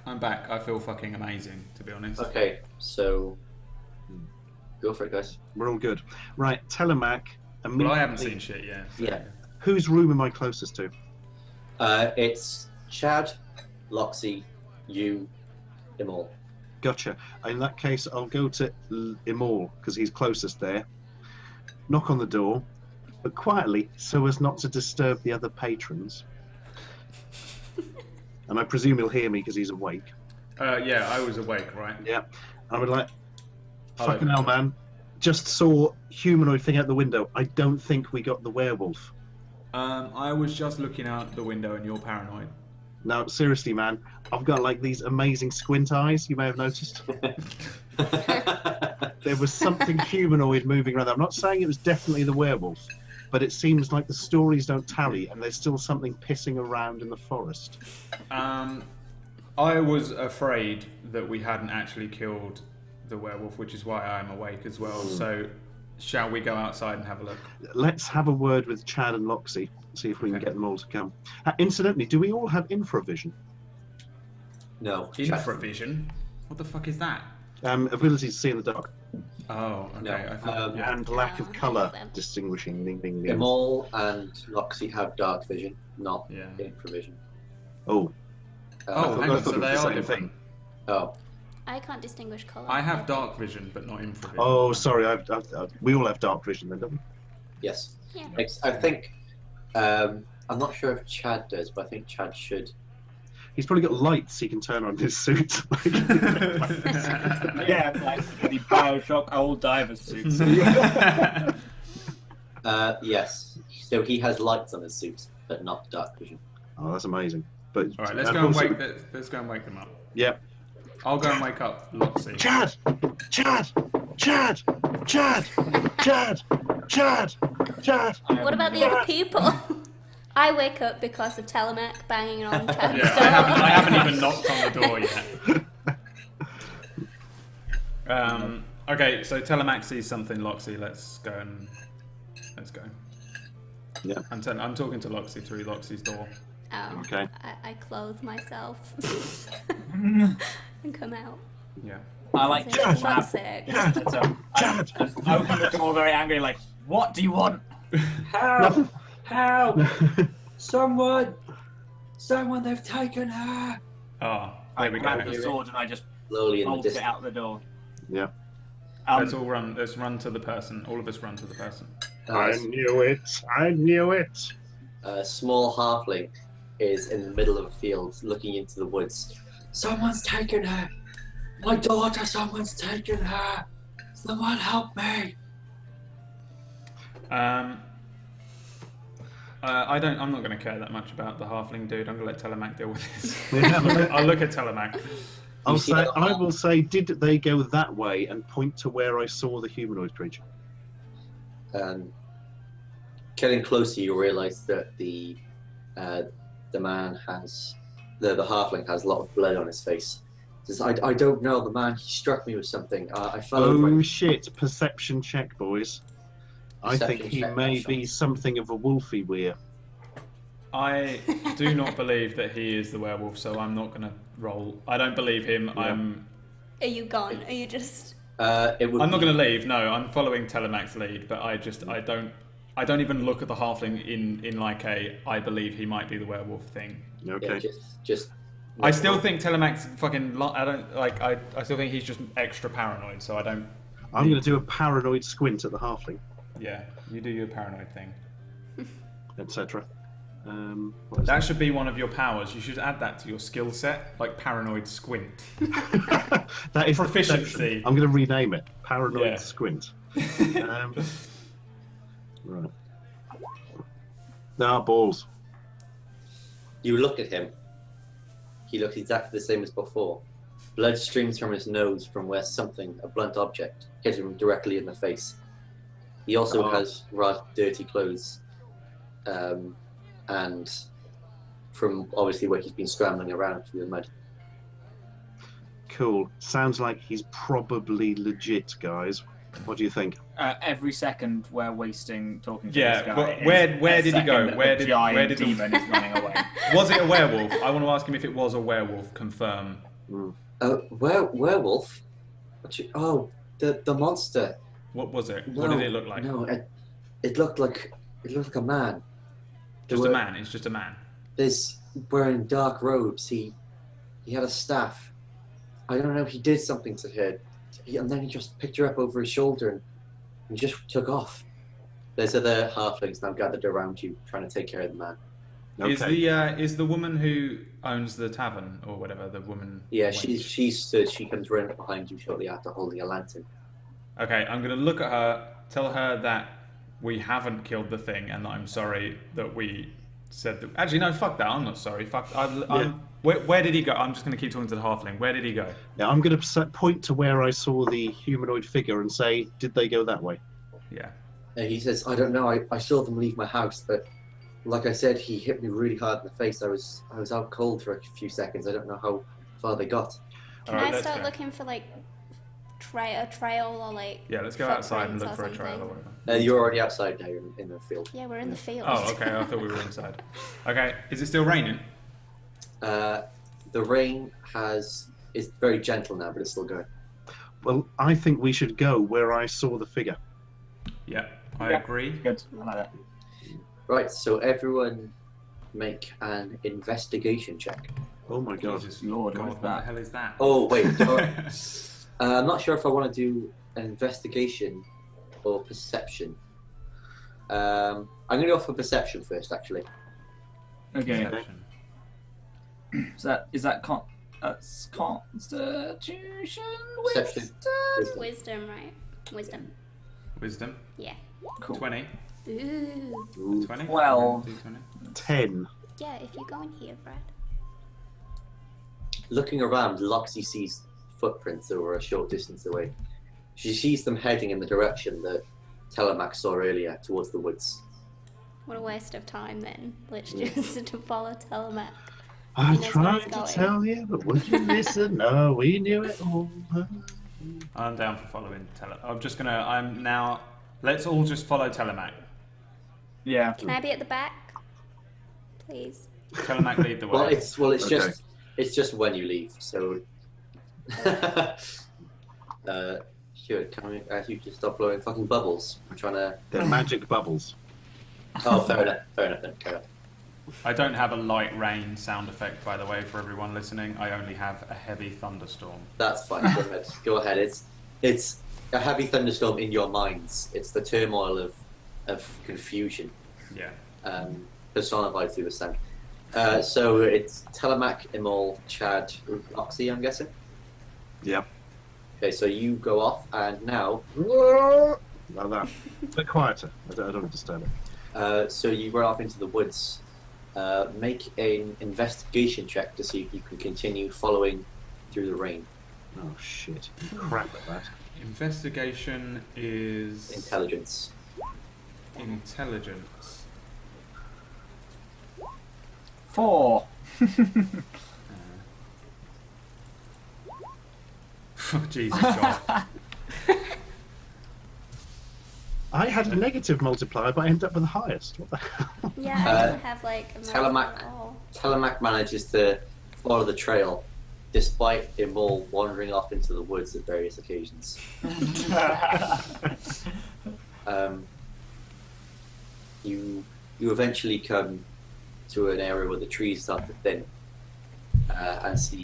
I feel fucking amazing, to be honest. Okay, so go for it, guys. We're all good. Right, Telemac. Well, I haven't seen shit yet. So. Yeah. Whose room am I closest to? It's Chad, Loxy, you, Imol. Gotcha. In that case, I'll go to Imol, because he's closest there. Knock on the door, but quietly, so as not to disturb the other patrons. And I presume he'll hear me because he's awake. Yeah, I was awake, right? Yeah. I would like, I'll fucking open hell, it. man. Just saw humanoid thing out the window. I don't think we got the werewolf. I was just looking out the window and you're paranoid. No, seriously, man. I've got like these amazing squint eyes, you may have noticed. There was something humanoid moving around there. I'm not saying it was definitely the werewolf, but it seems like the stories don't tally and there's still something pissing around in the forest. I was afraid that we hadn't actually killed the werewolf, which is why I'm awake as well. So, shall we go outside and have a look? Let's have a word with Chad and Loxy, see if we can Okay. get them all to come. Incidentally, do we all have infravision? No. Infravision? What the fuck is that? Ability to see in the dark. Oh, okay. No, I thought, yeah. And lack of I colour know them. distinguishing. Ding, ding, ding. Imol and Loxy have dark vision, not Yeah. infravision. Oh, Oh, hang I on. thought So it was they the are same different. thing. Oh, I can't distinguish colour. I have dark vision, but not infravision. Oh, sorry. We all have dark vision then, don't we? yes. Yeah. I think. I'm not sure if Chad does, but I think Chad should. He's probably got lights he can turn on his suit. Yeah, like the Bioshock old diver suits. Yes. So he has lights on his suit, but not dark vision. Oh, that's amazing. But All right, let's go and let's go and wake them up. Yep. I'll go and wake up Loxy. Chad! Chad! Chad! Chad! Chad! Chad! Chad! What about the other people? I wake up because of Telemac banging on Chad's Yeah, door. I haven't even knocked on the door yet. Okay, so Telemac sees something. Loxy, let's go. Yeah. I'm talking to Loxy through Loxy's door. Oh, Okay. I clothe myself and come out. Yeah. I like For just fuck's sake. So I just open the door very angry, like, what do you want? Help! Help! Someone! They've taken her! Oh, I there we grab go. the sword and I just Slowly in the bolt it distance. out the door. Yeah. Let's all run. Let's run to the person. All of us run to the person. I knew it. I knew it. A small halfling is in the middle of a field looking into the woods. Someone's taken her! My daughter, someone's taken her! Someone help me! I'm not going to care that much about the halfling dude. I'm going to let Telemac deal with this. Yeah. I'll look at Telemac. I will say, did they go that way and point to where I saw the humanoid creature? Getting closer, you realise that the man has the halfling has a lot of blood on his face. Says, I don't know the man. He struck me with something. I fell over. Oh shit! Perception check, boys. I think Perception he check, may that's be right. something of a wolfy weir. I do not believe that he is the werewolf, so I'm not going to roll. I don't believe him. Yeah. Are you gone? Are you just... I'm I'm not going to leave. No, I'm following Telemac's lead, but I don't even look at the halfling in like a I believe he might be the werewolf thing. Okay. Yeah, just. I still think Telemac's fucking. I still think he's just extra paranoid. So I don't. I'm going to do a paranoid squint at the halfling, Yeah, you do your paranoid thing. etc. That should be one of your powers. You should add that to your skill set, like paranoid squint. That is Proficiency. I'm going to rename it paranoid Yeah. squint. Right. There are balls. You look at him. He looks exactly the same as before. Blood streams from his nose from where a blunt object, hit him directly in the face. He also has rather dirty clothes, and from obviously where he's been scrambling around through the mud. Cool. Sounds like he's probably legit, guys. What do you think? Every second we're wasting talking to Yeah, this guy. but is where a did he go? second that Where the did- giant where did the- demon is running away? Was it a werewolf? I want to ask him if it was a werewolf. Confirm. Werewolf? The monster. What was it? No, What did it look like? No, it looked like a man. Just a man. It's just a man. There's wearing dark robes. He had a staff. I don't know. He did something to her, and then he just picked her up over his shoulder and just took off. There's other halflings now gathered around you, trying to take care of the man. Okay. Is the woman who owns the tavern or whatever the woman? Yeah, wench? she stood. She comes running up behind you shortly after, holding a lantern. Okay, I'm gonna look at her, tell her that we haven't killed the thing, and that I'm sorry that we said that. Actually, no, fuck that. I'm not sorry. Fuck. Where did he go? I'm just gonna keep talking to the halfling. Where did he go? Yeah, I'm going to point to where I saw the humanoid figure and say, did they go that way? Yeah. He says, I don't know. I saw them leave my house, but like I said, he hit me really hard in the face. I was out cold for a few seconds. I don't know how far they got. Can Alright, I let's start go. looking for, like, a trail or, like... Yeah, let's go outside and footprints look or for a trail or something? whatever. You're already outside now. You're in the field. Yeah, we're in the field. Oh, okay. I thought we were inside. Okay, is it still raining? The rain is very gentle now, but it's still going. Well, I think we should go where I saw the figure. Yeah, I Yeah. agree. Good. I like that. Right, so everyone make an investigation check. Oh my god. Jesus Lord, God, what is what the that? hell is that? Oh, wait. I'm not sure if I want to do an investigation or perception. I'm going to go for perception first, actually. Okay. Perception. Is that that's Constitution? Perception. Wisdom? Wisdom, right? Wisdom. Wisdom. Yeah. Cool. 20. Ooh. 20? 12. 20? 10. Yeah, if you go in here, Brad. Looking around, Loxy sees footprints over a short distance away. She sees them heading in the direction that Telemac saw earlier, towards the woods. What a waste of time then. Let's just to follow Telemac. I He knows where he's tried to going. tell you, but would you listen? No, we knew it all. I'm down for following let's all just follow Telemac. Yeah. Can I be at the back? Please. Telemac lead the way. It's Okay. just when you leave. So, sure. Can we ask you to stop blowing fucking bubbles? I'm trying to. They're magic bubbles. Oh, fair enough. Fair enough. Then carry on. I don't have a light rain sound effect, by the way, for everyone listening. I only have a heavy thunderstorm. That's fine. Go ahead. Go ahead. It's a heavy thunderstorm in your minds. It's the turmoil of confusion Yeah. personified through the sound. So it's Telemac, Imol, Chad, Roxy, I'm guessing. Yep. Okay, so you go off, and now, Like that. A bit quieter. I don't disturb it. so you run off into the woods. Make an investigation check to see if you can continue following through the rain. Oh shit. Crap at that. Investigation is Intelligence. intelligence. 4. Jesus God. I had a negative multiplier, but I ended up with the highest. What the hell? Yeah, I don't have like a Telemac. at all. Telemac manages to follow the trail, despite Imol wandering off into the woods at various occasions. You eventually come to an area where the trees start to thin, and see.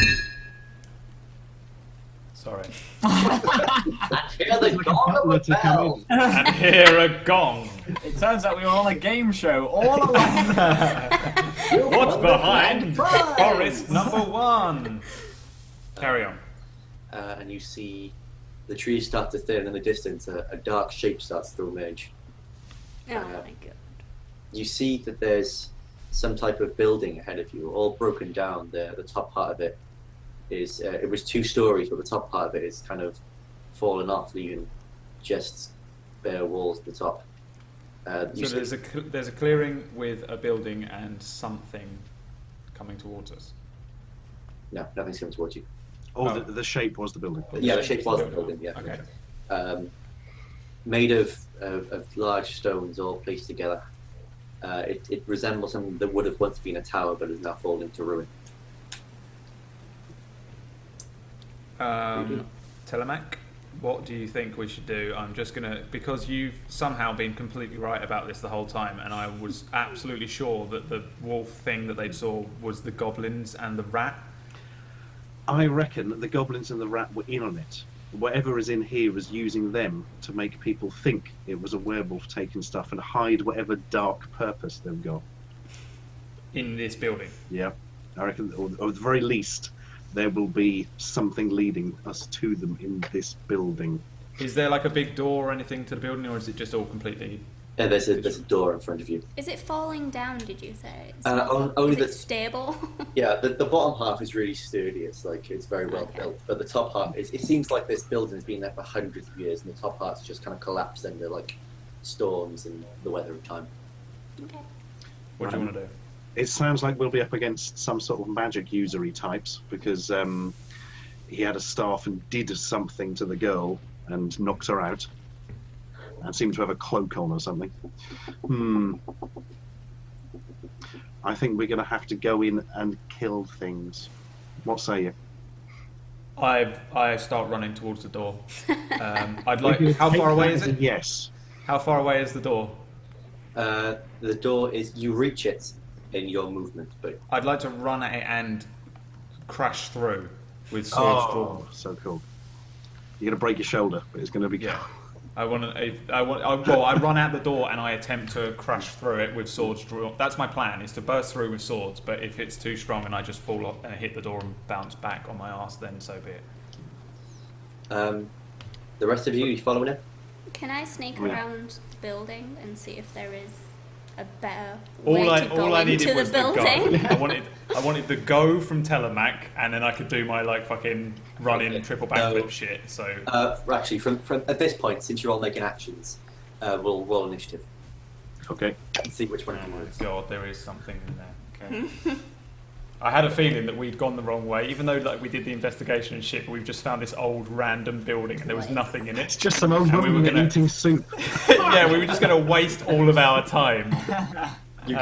Sorry. Hear the gong of a bell. And hear a gong. It turns out we were on a game show all along. What's behind forest number 1? Carry on. And you see the trees start to thin, and in the distance, a dark shape starts to emerge. Oh my god. You see that there's some type of building ahead of you, all broken down. The top part of it is it was 2 stories, but the top part of it is kind of fallen off, leaving just bare walls at the top. You So see- there's a clearing with a building and something coming towards us. No, nothing's coming towards you. Oh, the shape was the building. Yeah, the shape was the building. Yeah. Okay. Made of large stones all placed together. It resembles something that would have once been a tower, but is now fallen to ruin. Telemac, what do you think we should do? I'm just gonna, because you've somehow been completely right about this the whole time, and I was absolutely sure that the wolf thing that they saw was the goblins and the rat. I reckon that the goblins and the rat were in on it. Whatever is in here is using them to make people think it was a werewolf taking stuff and hide whatever dark purpose they've got. In this building. Yeah. I reckon, or at the very least, there will be something leading us to them in this building. Is there like a big door or anything to the building, or is it just all completely... Yeah, there's a door in front of you. Is it falling down, did you say? Only Is it stable? Yeah, the bottom half is really sturdy. It's very well Okay. built, but the top half it seems like this building has been there for hundreds of years, and the top half's just kind of collapsed under like storms and the weather of time. Okay. What do you want to do? It sounds like we'll be up against some sort of magic usury types, because he had a staff and did something to the girl and knocked her out. And seemed to have a cloak on or something. I think we're going to have to go in and kill things. What say you? I start running towards the door. I'd like. How far away is it? Yes. How far away is the door? The door is you reach it in your movement, but I'd like to run at it and crash through with swords drawn. So cool. You're going to break your shoulder, but it's going to be... Yeah. I run out the door and I attempt to crush through it with swords drawn. That's my plan, is to burst through with swords, but if it's too strong and I just fall off and hit the door and bounce back on my arse, then so be it. The rest of you following him? Can I sneak Yeah. around the building and see if there is a better All way I to go into needed the was the go. building? I wanted the go from Telemac, and then I could do my like fucking running triple backflip shit. So Actually, from at this point, since you're all making actions, we'll roll initiative Okay. and see which one oh can my use. god, there is something in there. Okay. I had a feeling that we'd gone the wrong way, even though like we did the investigation and shit. But we've just found this old random building, and there was Right. nothing in It's it. just some old And we were woman gonna- eating soup. Yeah, we were just going to waste all of our time. You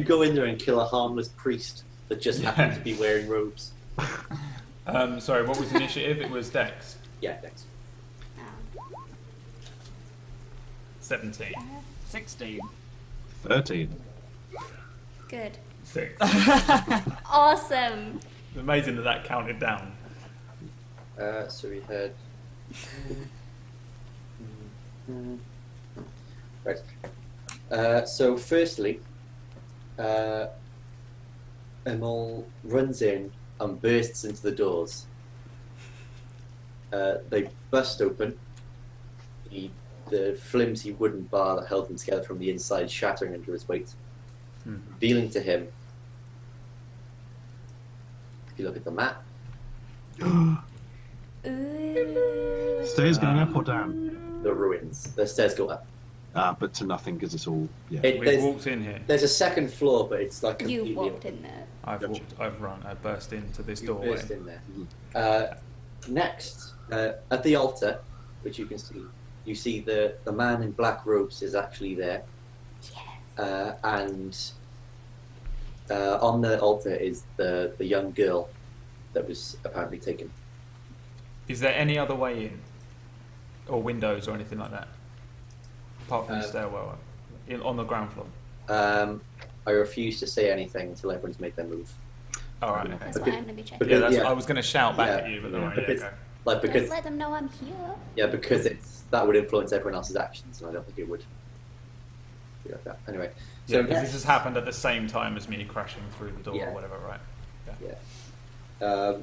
go in there and kill a harmless priest that just happens to be wearing robes. Sorry, what was the initiative? It was Dex. Yeah, thanks. 17. 16. 13. Good. 6. Awesome. Amazing that counted down. So we had. Right. So firstly, Emil runs in and bursts into the doors. They burst open. The flimsy wooden bar that held them together from the inside shattering under his weight, revealing to him. If you look at the map, Ooh. Stairs going up or down? the ruins. The stairs go up. But to nothing because it's all. Yeah. We've walked in here. There's a second floor, but it's like You completely walked open. in there. I've burst into this You doorway. burst in there. Next, at the altar, which you can see, you see the man in black robes is actually there. Yes. And on the altar is the young girl that was apparently taken. Is there any other way in? Or windows or anything like that? Apart from the stairwell on the ground floor? I refuse to say anything until everyone's made their move. Alright, okay. That's what I'm gonna be checking. Yeah, that's, Yeah. I was going to shout back Yeah. at you, but Yeah. yeah, Because- okay. Like because Just let them know I'm here. because that would influence everyone else's actions, and I don't think it would be like that. Anyway, Yeah, so because this has happened at the same time as me crashing through the door Yeah. or whatever, right?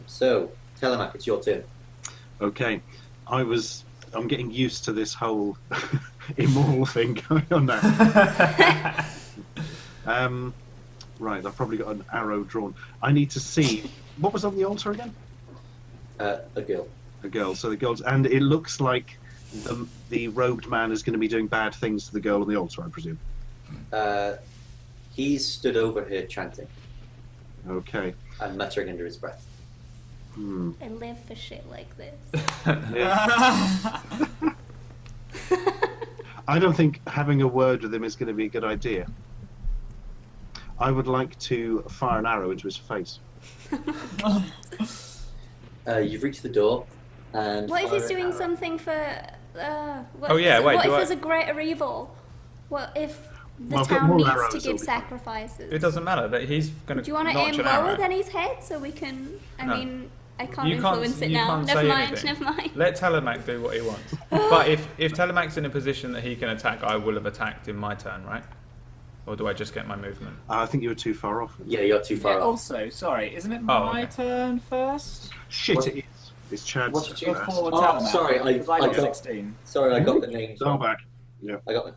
so Telemac, it's your turn. Okay. I'm getting used to this whole immoral thing going on now. Right, I've probably got an arrow drawn. I need to see. What was on the altar again? A girl. A girl. So the girl's. And it looks like the robed man is going to be doing bad things to the girl on the altar, I presume. He's stood over her chanting Okay. and muttering under his breath. I live for shit like this. Yeah. I don't think having a word with him is going to be a good idea. I would like to fire an arrow into his face. You've reached the door, and What if fire he's an doing arrow. something for? What Oh, if yeah, there's- wait, What do if I- there's a greater evil? What if the Well, I've got town more needs arrows, to so give we- sacrifices? It doesn't matter. That he's going to Do you want to notch aim an lower arrow. than his head so we can? I No. mean, I can't You can't- influence it you now. can't Never say mind. anything. Never mind. Let Telemac do what he wants. But if Telemac's in a position that he can attack, I will have attacked in my turn, right? Or do I just get my movement? I think you were too far off. Yeah, you're too far off. Also, sorry, isn't it Oh, my okay. turn first? Shit, What- it is. It's Chad's What's turn your first. Before Oh, Telemac, sorry, I because I got got- 16. Sorry, I got the names Dial wrong. back.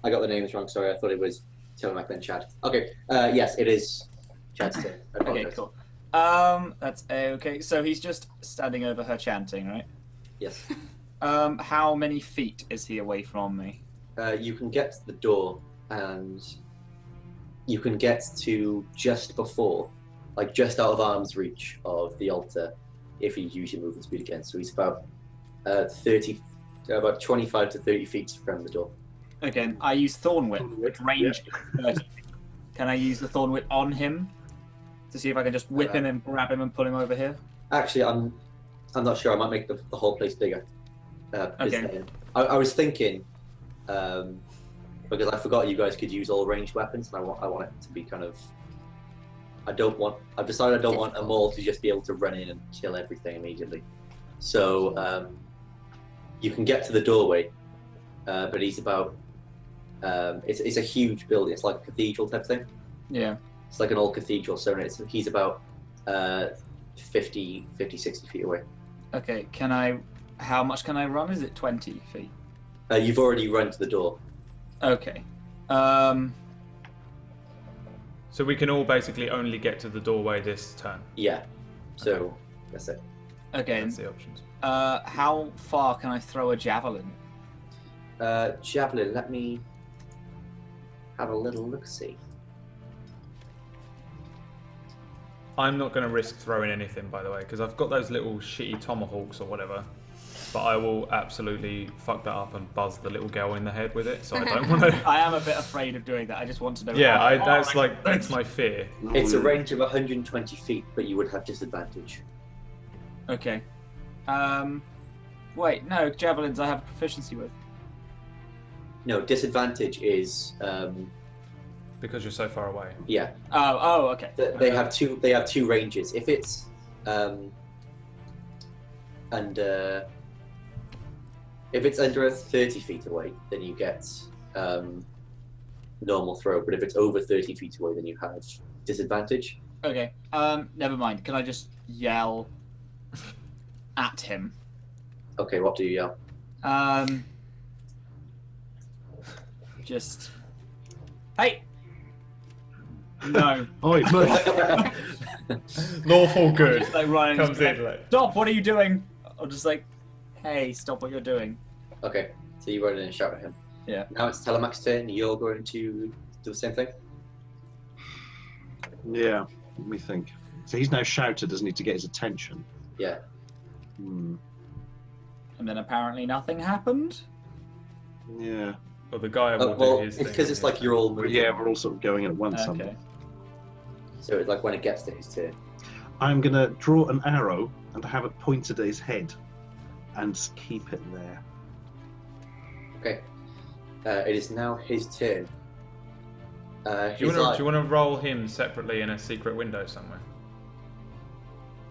I got the names wrong. Sorry, I thought it was Telemac then Chad. Okay, yes, it is Chad's turn. I Okay, apologize. cool. That's okay. So he's just standing over her chanting, right? Yes. How many feet is he away from me? You can get to the door, and you can get to just before, like just out of arm's reach of the altar, if you use your movement speed again. So he's about 25 to 30 feet from the door. Again, I use Thorn Whip, Thorn which Whip, range is 30 feet. Can I use the Thorn Whip on him to see if I can just whip him and grab him and pull him over here? Actually, I'm not sure. I might make the whole place bigger. Because, Okay. I was thinking, because I forgot you guys could use all ranged weapons, and I want it to be kind of. I've decided I don't want them all to just be able to run in and kill everything immediately. So you can get to the doorway, but he's about. It's a huge building. It's like a cathedral type thing. Yeah. It's like an old cathedral, so he's about 50, 60 feet away. Okay, how much can I run? Is it 20 feet? You've already run to the door. Okay. So we can all basically only get to the doorway this turn. Yeah. So that's it. Okay. That's the options. How far can I throw a javelin? Javelin, let me have a little look-see. I'm not going to risk throwing anything, by the way, because I've got those little shitty tomahawks or whatever. But I will absolutely fuck that up and buzz the little girl in the head with it. So I don't want to. I am a bit afraid of doing that. I just want to know. Yeah, that's my fear. It's a range of 120 feet, but you would have disadvantage. Okay. Wait, no, javelins I have proficiency with. No, disadvantage is Because you're so far away. yeah. Oh, okay. They have two. They have two ranges. If it's under 30 feet away, then you get normal throw. But if it's over 30 feet away, then you have disadvantage. Okay. Never mind. Can I just yell at him? Okay, what do you yell? Just. Hey. No. Oi, Lawful good. Just like running. Comes like, in like. Stop! What are you doing? Or just like, hey, stop what you're doing. Okay, so you run in and shout at him. Yeah. Now it's Telemach's turn. You're going to do the same thing. yeah, let me think. So he's now shouted, doesn't he, to get his attention? Yeah. Hmm. And then apparently nothing happened. Yeah. Well, the guy will Well, do his it's thing. because it's like you're all moving. Yeah, we're all sort of going at once. aren't we? Okay. So it's like when it gets to his turn. I'm going to draw an arrow and have it pointed at his head and keep it there. Okay. It is now his turn. Do you want to roll him separately in a secret window somewhere?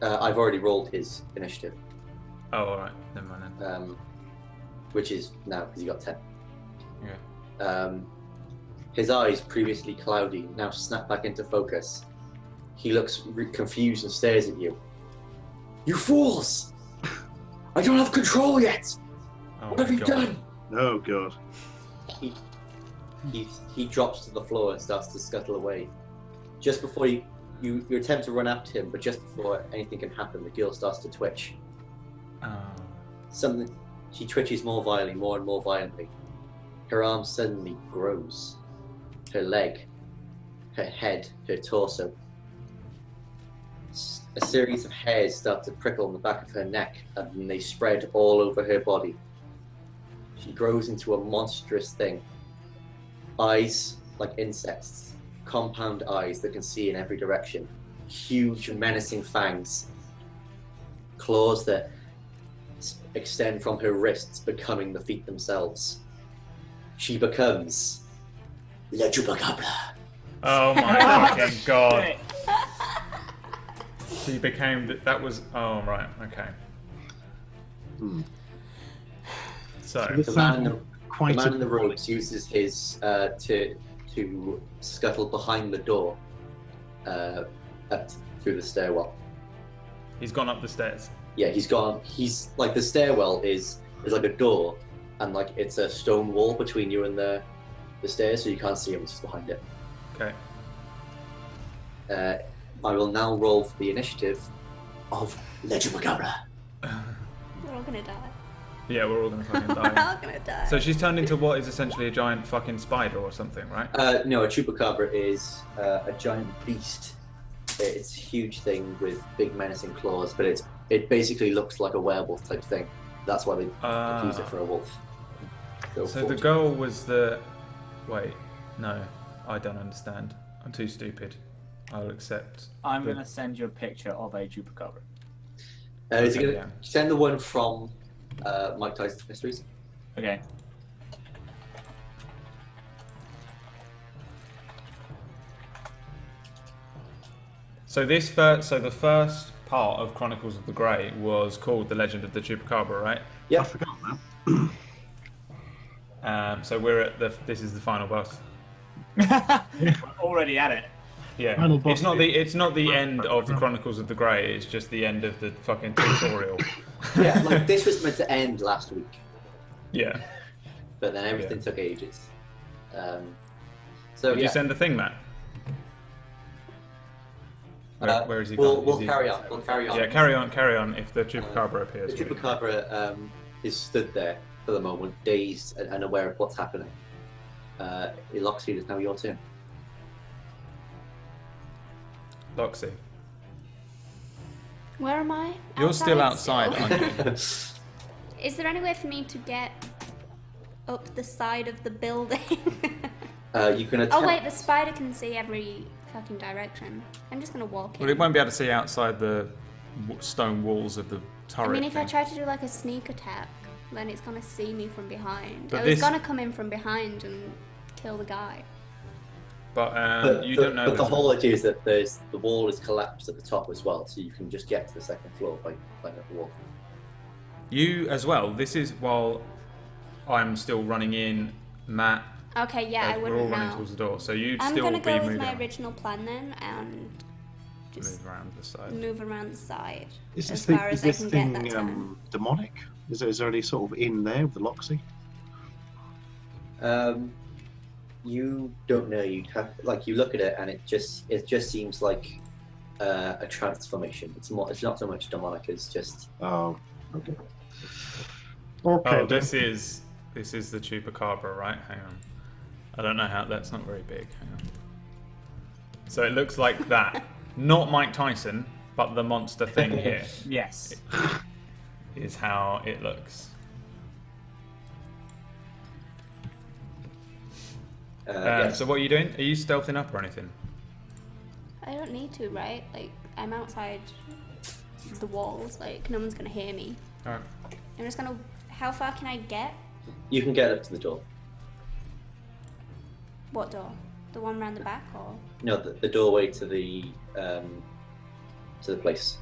I've already rolled his initiative, Oh, all right. Never mind then. which is now because he got 10. Yeah. His eyes, previously cloudy, now snap back into focus. He looks confused and stares at you. You fools! I don't have control yet! Oh What my have you God. done? Oh, God. He drops to the floor and starts to scuttle away. Just before you attempt to run after him, but just before anything can happen, the girl starts to twitch. Oh. She twitches more and more violently. Her arm suddenly grows. Her leg, her head, her torso. A series of hairs start to prickle on the back of her neck, and then they spread all over her body. She grows into a monstrous thing. Eyes like insects, compound eyes that can see in every direction. Huge, menacing fangs. Claws that extend from her wrists, becoming the feet themselves. She becomes La Chupacabra. Oh my fucking God. She became. That was. Oh, right. Okay. Hmm. So. The man in the a- robes uses his to scuttle behind the door up through the stairwell. He's gone up the stairs. Yeah, he's gone. He's like the stairwell is like a door, and like it's a stone wall between you and the stairs, so you can't see him. It's just behind it. Okay. I will now roll for the initiative of La Chupacabra. We're all gonna die. Yeah, we're all gonna fucking We're die. all gonna die. So she's turned into what is essentially a giant fucking spider or something, right? No, a Chupacabra is a giant beast. It's a huge thing with big menacing claws, but it basically looks like a werewolf type thing. That's why they use it for a wolf. So the goal was the. Wait, no, I don't understand. I'm too stupid. I'll accept. I'm going to send you a picture of a Chupacabra. Is it gonna Yeah. send the one from Mike Tyson's Mysteries? Okay. So the first part of Chronicles of the Grey was called The Legend of the Chupacabra, right? Yeah. I forgot that. So we're at this is the final boss. We're already at it. Yeah, Final boss it's not the end of the Chronicles of the Grey. It's just the end of the fucking tutorial. Yeah, like this was meant to end last week, Yeah. but then everything took ages. So Did you send the thing, Matt? Where is he gone? We'll carry on. We'll carry on. Yeah, carry on. If the Chupacabra appears. The Chupacabra is stood there for the moment, dazed and unaware of what's happening. Eloxy, it's now your turn. Loxy. Where am I? You're still outside, still? aren't you? Is there any way for me to get up the side of the building? You can attempt. Oh wait, the spider can see every fucking direction. I'm just gonna walk in. Well, it won't be able to see outside the stone walls of the turret. I mean, if I thing. try to do like a sneak attack, then it's gonna see me from behind. But I was this- gonna come in from behind and kill the guy. But you don't know. But the there's a- whole idea is that the wall is collapsed at the top as well, so you can just get to the second floor by climbing up the wall. You as well. This is while I'm still running in. Matt, Okay, yeah, I we're all wouldn't running know. towards the door, so you'd I'm still gonna be go with moving my around. original plan then and just Move around the side. move around the side Is as this far thing, as is I this can thing get that turn. demonic? Is there any sort of in there with the Loxy? You don't know. You'd have you look at it and it just seems like a transformation. It's not so much demonic as just. Oh, okay. Okay. Oh, this is the Chupacabra, right? Hang on. I don't know how. That's not very big. Hang on. So it looks like that. Not Mike Tyson, but the monster thing here Yes. is how it looks. Yes. So what are you doing? Are you stealthing up or anything? I don't need to, right? Like, I'm outside the walls, like, no one's gonna hear me. Alright. I'm just gonna. How far can I get? You can get up to the door. What door? The one round the back, or? No, the doorway to the place.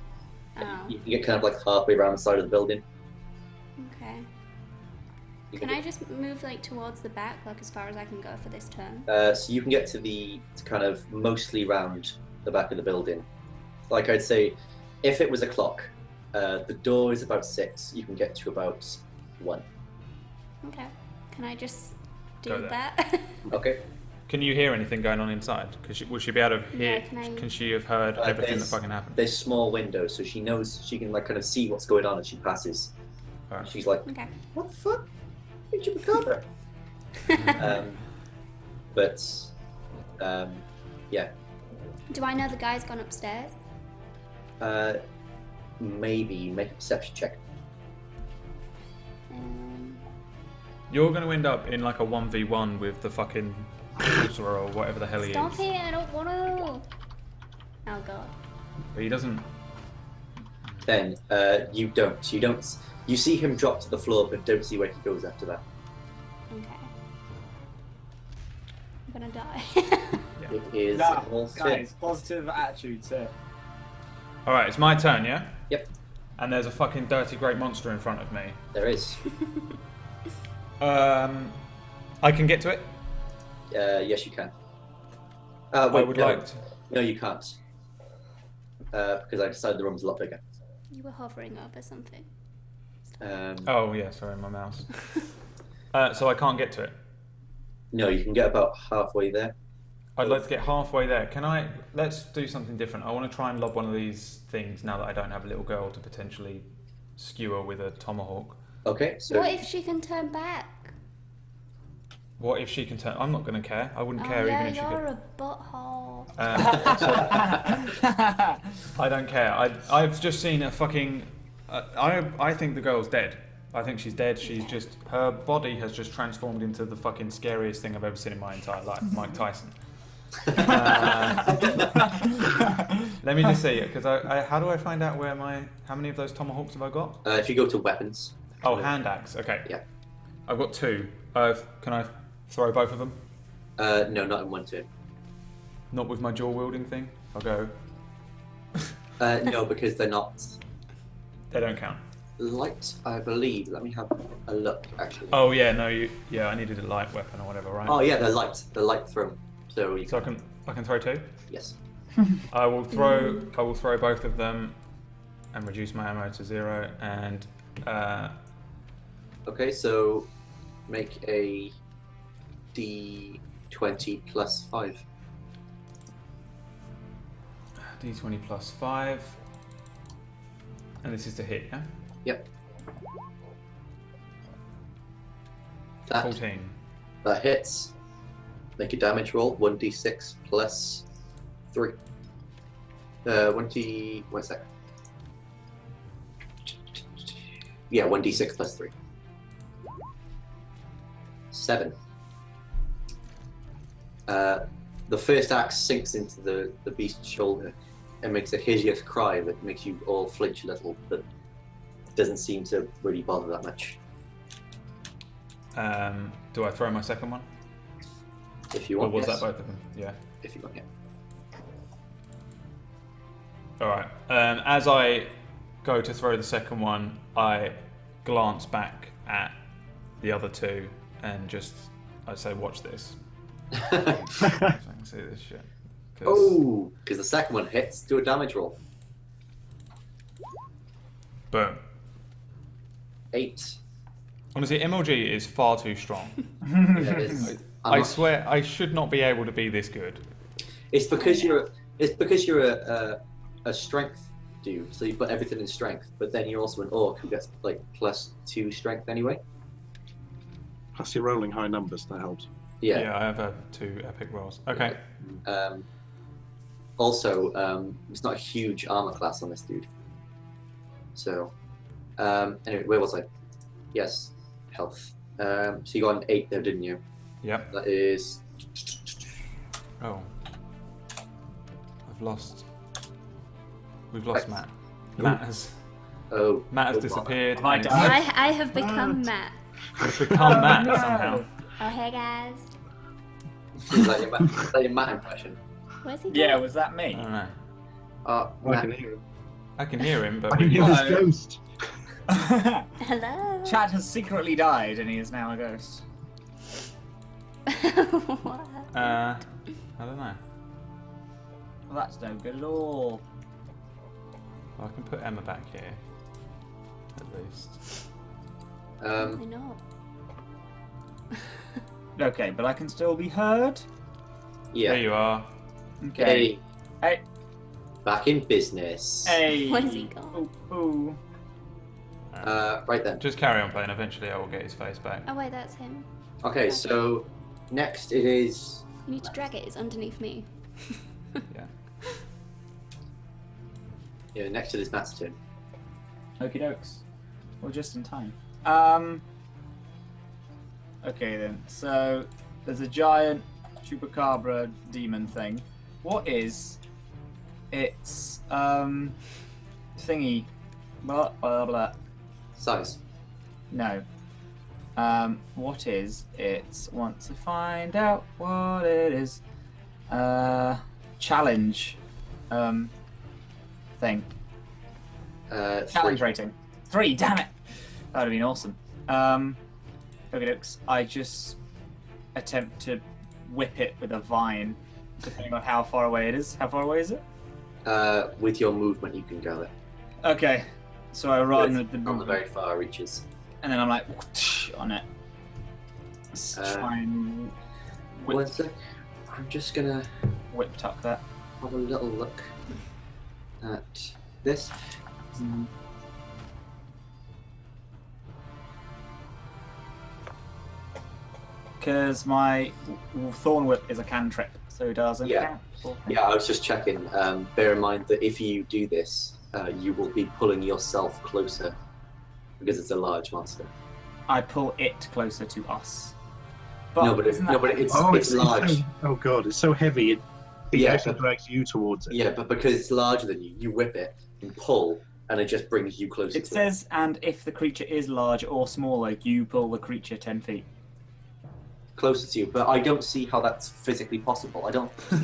Oh, You can get kind of like halfway around the side of the building. okay. You Can get- I just move, like, towards the back, like, as far as I can go for this turn? So you can get to kind of mostly round the back of the building. Like I'd say, if it was a clock, the door is about 6. You can get to about 1. Okay. Can I just Go do there. that? Okay. Can you hear anything going on inside? Will she be able to hear? Yeah, can I- Can she have heard everything that there's- fucking happened? There's small windows, so she knows she can like kind of see what's going on as she passes. Alright. She's like, Okay. "What the fuck? Hey, Chupacabra." Yeah. Do I know the guy's gone upstairs? Maybe make a perception check. You're going to end up in like a 1v1 with the fucking sorcerer or whatever the hell he Stop is. it! I don't want to. Oh god. But he doesn't. Then you don't. You see him drop to the floor, but don't see where he goes after that. Okay. I'm gonna die. It is No, all guys, positive attitude, sir. Alright, it's my turn, yeah? Yep, And there's a fucking dirty great monster in front of me. there is. I can get to it? Yes, you can. I Wait, would no. like to. No, you can't. Because I decided the room's a lot bigger. You were hovering over something. Oh, yeah, sorry, my mouse. So I can't get to it. No, you can get about halfway there. I'd like to get halfway there. Can I? Let's do something different. I want to try and lob one of these things now that I don't have a little girl to potentially skewer with a tomahawk. Okay, so What if she can turn back? What if she can turn? I'm not going to care. I wouldn't care oh yeah, even if she you're could. a butthole. I don't care. I've just seen a fucking. I think the girl's dead. I think she's dead. She's just her body has just transformed into the fucking scariest thing I've ever seen in my entire life, Mike Tyson. Let me just see it because how do I find out where how many of those tomahawks have I got? if you go to weapons. Oh, hand axe. Okay. Yeah. I've got 2. Can I throw both of them? No, not in one turn. Not with my dual wielding thing. I'll go. No, because they're not. They don't count. light, I believe. Let me have a look, actually. Oh yeah, no, I needed a light weapon or whatever, right? Oh yeah, the light throw. So you So I can throw 2. yes. I will throw both of them, and reduce my ammo to 0. And Okay, so make a D20 plus 5. D20 plus 5, and this is to hit, yeah. Yep. 14. That hits. Make a damage roll. 1d6 plus 3. 1d. One sec. Yeah, 1d6 plus 3. 7. The first axe sinks into the beast's shoulder and makes a hideous cry that makes you all flinch a little, but doesn't seem to really bother that much. Do I throw my second one? If you Or want, was yes. that both of them? Yeah. If you want, yeah. Alright. As I go to throw the second one, I glance back at the other 2 and I say, watch this. If I can see this shit. Oh, because the second one hits. Do a damage roll. Boom. 8. Honestly, MLG is far too strong. Yeah, it is. I swear, I should not be able to be this good. It's because you're a strength dude, so you put everything in strength. But then you're also an orc who gets like +2 strength anyway. Plus you're rolling high numbers, that helps. Yeah. I have 2 epic rolls. Okay. Also, it's not a huge armor class on this dude. So, anyway, where was I? Yes, health. So you got an 8 there, didn't you? Yep. That is. Oh. I've lost. We've lost Right. Matt. Matt has Oh. Matt has oh, disappeared. Have I and died? I have become Matt. It's become Matt no. somehow. Oh, hey guys. Is that your Matt impression? Where's he Yeah, going? was that me? I don't know. I Matt. can hear him. I can hear him, but I can hear his Hello. ghost. Hello. Chad has secretly died and he is now a ghost. What? I don't know. Well, that's no good at all. Well, I can put Emma back here. At least. Probably not. Okay, but I can still be heard. Yeah. There you are. Okay. Hey. Back in business. Hey. Where's he gone? Ooh, ooh. Right then. Just carry on playing. Eventually, I will get his face back. Oh wait, that's him. Okay, so next it is. You need to drag it. It's underneath me. Yeah. Yeah, next it is Matt's turn. Okie dokes. Well, just in time. Okay then. So there's a giant Chupacabra demon thing. What is its thingy? Blah blah blah. Size. No. What is it? Want to find out what it is? Challenge. Thing. Challenge rating. 3. Damn it. That would have been awesome. Okay, dokes. I just attempt to whip it with a vine, depending on how far away it is. How far away is it? With your movement, you can go it. Okay. So I run with the on the movement, very far reaches. and then I'm like whoosh on it. Let's try and One whip, sec. I'm just gonna whip tuck that. have a little look at this. Because my thorn whip is a cantrip, so it doesn't Yeah. count. Yeah, I was just checking. Bear in mind that if you do this, you will be pulling yourself closer because it's a large monster. I pull it closer to us. No, but isn't that- it's large. Oh god, it's so heavy. It Yeah, actually but- drags you towards it. Yeah, but because it's larger than you, you whip it and pull, and it just brings you closer It to says, and if the creature is large or smaller, you pull the creature 10 feet. it. closer to you, but I don't see how that's physically possible. I don't see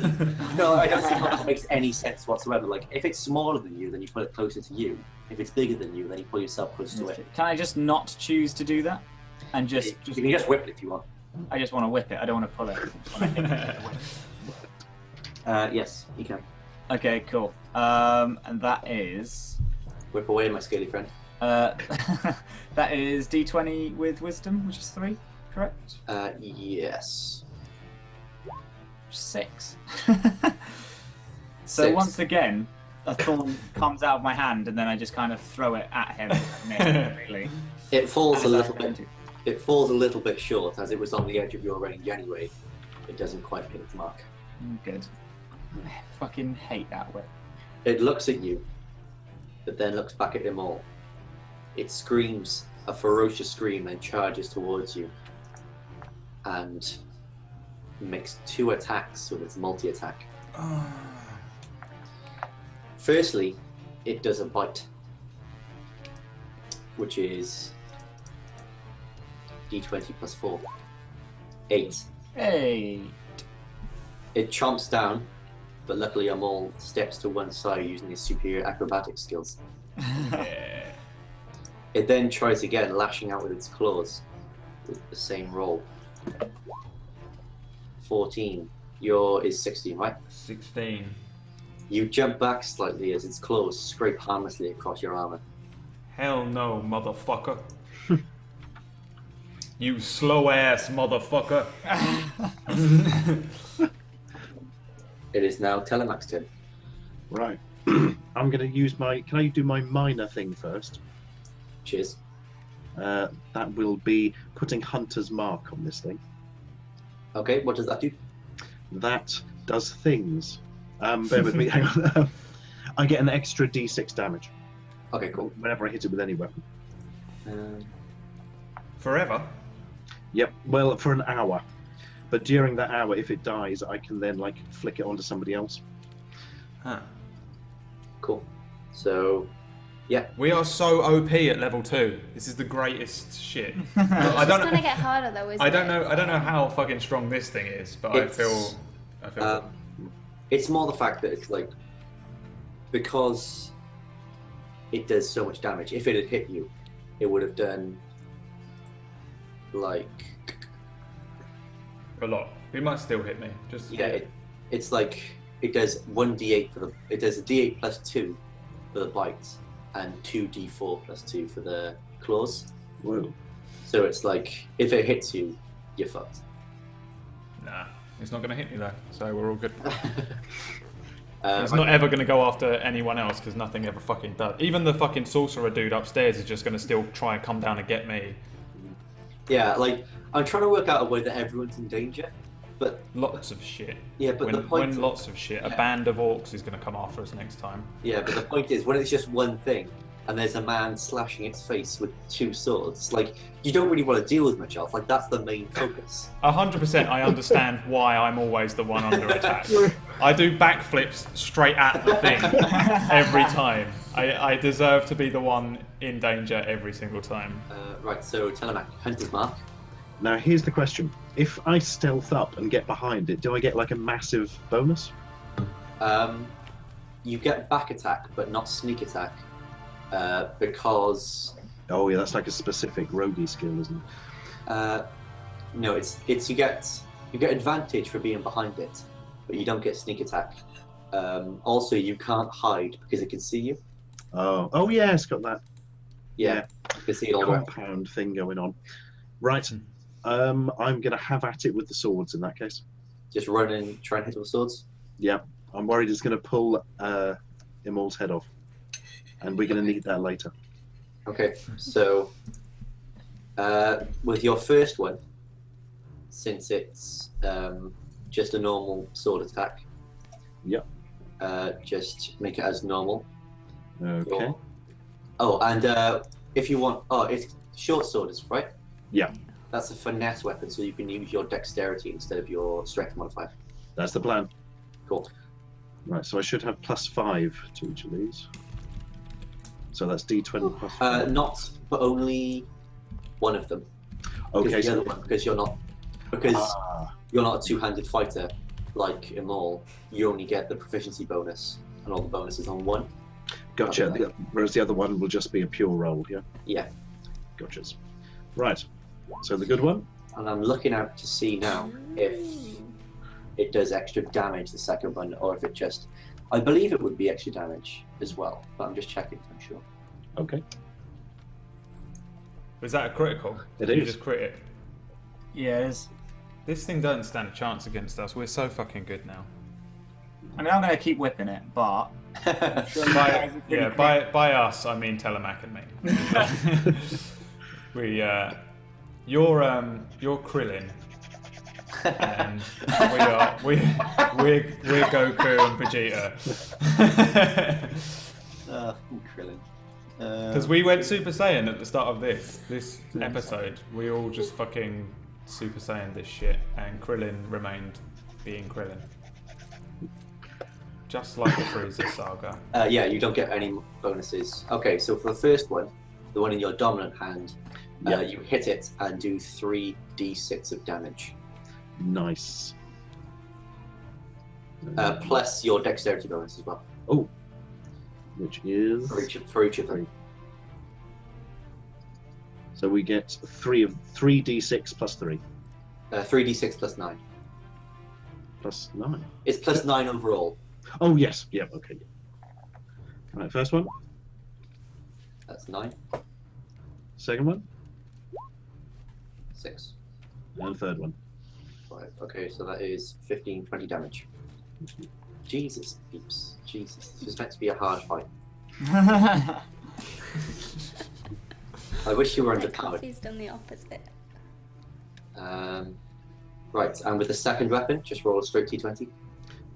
how that makes any sense whatsoever. Like, if it's smaller than you, then you pull it closer to you. If it's bigger than you, then you pull yourself closer to it. Can I just not choose to do that? And just You can just whip it if you want. I just want to whip it. I don't want to pull it. Yes, you can. Okay, cool. And that is Whip away, my scaly friend. that is D20 with wisdom, which is 3, correct? Yes. 6. So 6. once again, a thorn comes out of my hand, and then I just kind of throw it at him. Immediately. It falls a As I little meant bit. to. It falls a little bit short, as it was on the edge of your range anyway. It doesn't quite hit its mark. Good. I fucking hate that whip. It looks at you, but then looks back at them all. It screams a ferocious scream and charges towards you, and makes 2 attacks with its multi-attack. Firstly, it does a bite, which is D20 plus 4. 8. Hey. It chomps down, but luckily Amol steps to one side using his superior acrobatic skills. It then tries again, lashing out with its claws with the same roll. 14. Your is 16, right? 16. You jump back slightly as its claws scrape harmlessly across your armor. Hell no, motherfucker. You slow ass motherfucker. It is now Telemach's turn. Right. I'm going to use my... Can I do my minor thing first? Cheers. That will be putting Hunter's Mark on this thing. Okay, what does that do? That does things. Bear with me, hang on. I get an extra d6 damage Okay, cool. whenever I hit it with any weapon. Forever? Yep, well, for an hour. But during that hour, if it dies, I can then, like, flick it onto somebody else. Huh. Cool. So, yeah. We are so OP at level 2. This is the greatest shit. I It's don't gonna know. get harder though, isn't I don't it? know. I don't know how fucking strong this thing is, but I feel. It's more the fact that it's like, because it does so much damage. If it had hit you, it would have done like a lot. It might still hit me. Just yeah. It's like it does 1d8 for the. It does a d8 plus 2 for the bites and 2d4 plus 2 for the claws. Whoa. So it's like if it hits you, you're fucked. Nah, it's not gonna hit me though. So we're all good. It's Right. not ever going to go after anyone else because nothing ever fucking does. Even the fucking sorcerer dude upstairs is just going to still try and come down and get me. Yeah, like I'm trying to work out a way that everyone's in danger, but Lots of shit. yeah, but the point. When lots of shit. A band of orcs is going to come after us next time. Yeah, but the point is when it's just one thing, and there's a man slashing its face with 2 swords, like you don't really want to deal with much else. Like that's the main focus. 100% I understand why I'm always the one under attack. I do backflips straight at the thing every time. I deserve to be the one in danger every single time. Right, so Telemach, Hunter's Mark. Now, here's the question. If I stealth up and get behind it, do I get, like, a massive bonus? You get back attack, but not sneak attack, because Oh, yeah, that's like a specific roguey skill, isn't it? no, it's you get advantage for being behind it, but you don't get sneak attack. Also, you can't hide because it can see you. Oh, yeah, it's got that Yeah, you can see it all around. compound thing going on. Right. I'm going to have at it with the swords in that case. Just run and try and hit with swords. Yeah, I'm worried it's going to pull Imol's head off. And we're going to need that later. Okay, so with your first one, since it's just a normal sword attack, Yep. just make it as normal. Okay. Oh, and if you want, it's short swords, right? Yeah. That's a finesse weapon, so you can use your dexterity instead of your strength modifier. That's the plan. Cool. Right, so I should have +5 to each of these. So that's D20 plus 5. Not, but only one of them. Okay, The so other one, because you're not. Because you're not a two-handed fighter like Imol. You only get the proficiency bonus and all the bonuses on one. Gotcha. Whereas the other one will just be a pure roll, yeah? Yeah. Gotchas. Right. So the good one? And I'm looking out to see now if it does extra damage, the second one, or if it just... I believe it would be extra damage as well, but I'm just checking to make sure. Okay. Was that a critical? It You is. just crit it. Yeah, it is. This thing doesn't stand a chance against us. We're so fucking good now. I mean, I'm going to keep whipping it, but... By us, I mean Telemac and me. You're Krillin, and we're Goku and Vegeta. Krillin. Because we went Super Saiyan at the start of this episode. We all just fucking Super Saiyan this shit, and Krillin remained being Krillin. Just like the Frieza saga. Yeah, you don't get any bonuses. Okay, so for the first one, the one in your dominant hand, you hit it and do 3d6 of damage. Nice. Plus your dexterity bonus as well. Oh. Which is... For each of them. So we get 3d6 plus 3. 3d6 plus 9. Plus 9. It's plus 9 overall. Oh, yes. Yeah, okay. Right, first one. That's 9. Second one. 6. And third one. 5. Okay, so that is 15, 20 damage. Jesus, peeps. Jesus. This was meant to be a hard fight. I wish you were My underpowered. coffee's done the opposite. Right, and with the second weapon, just roll a straight T20.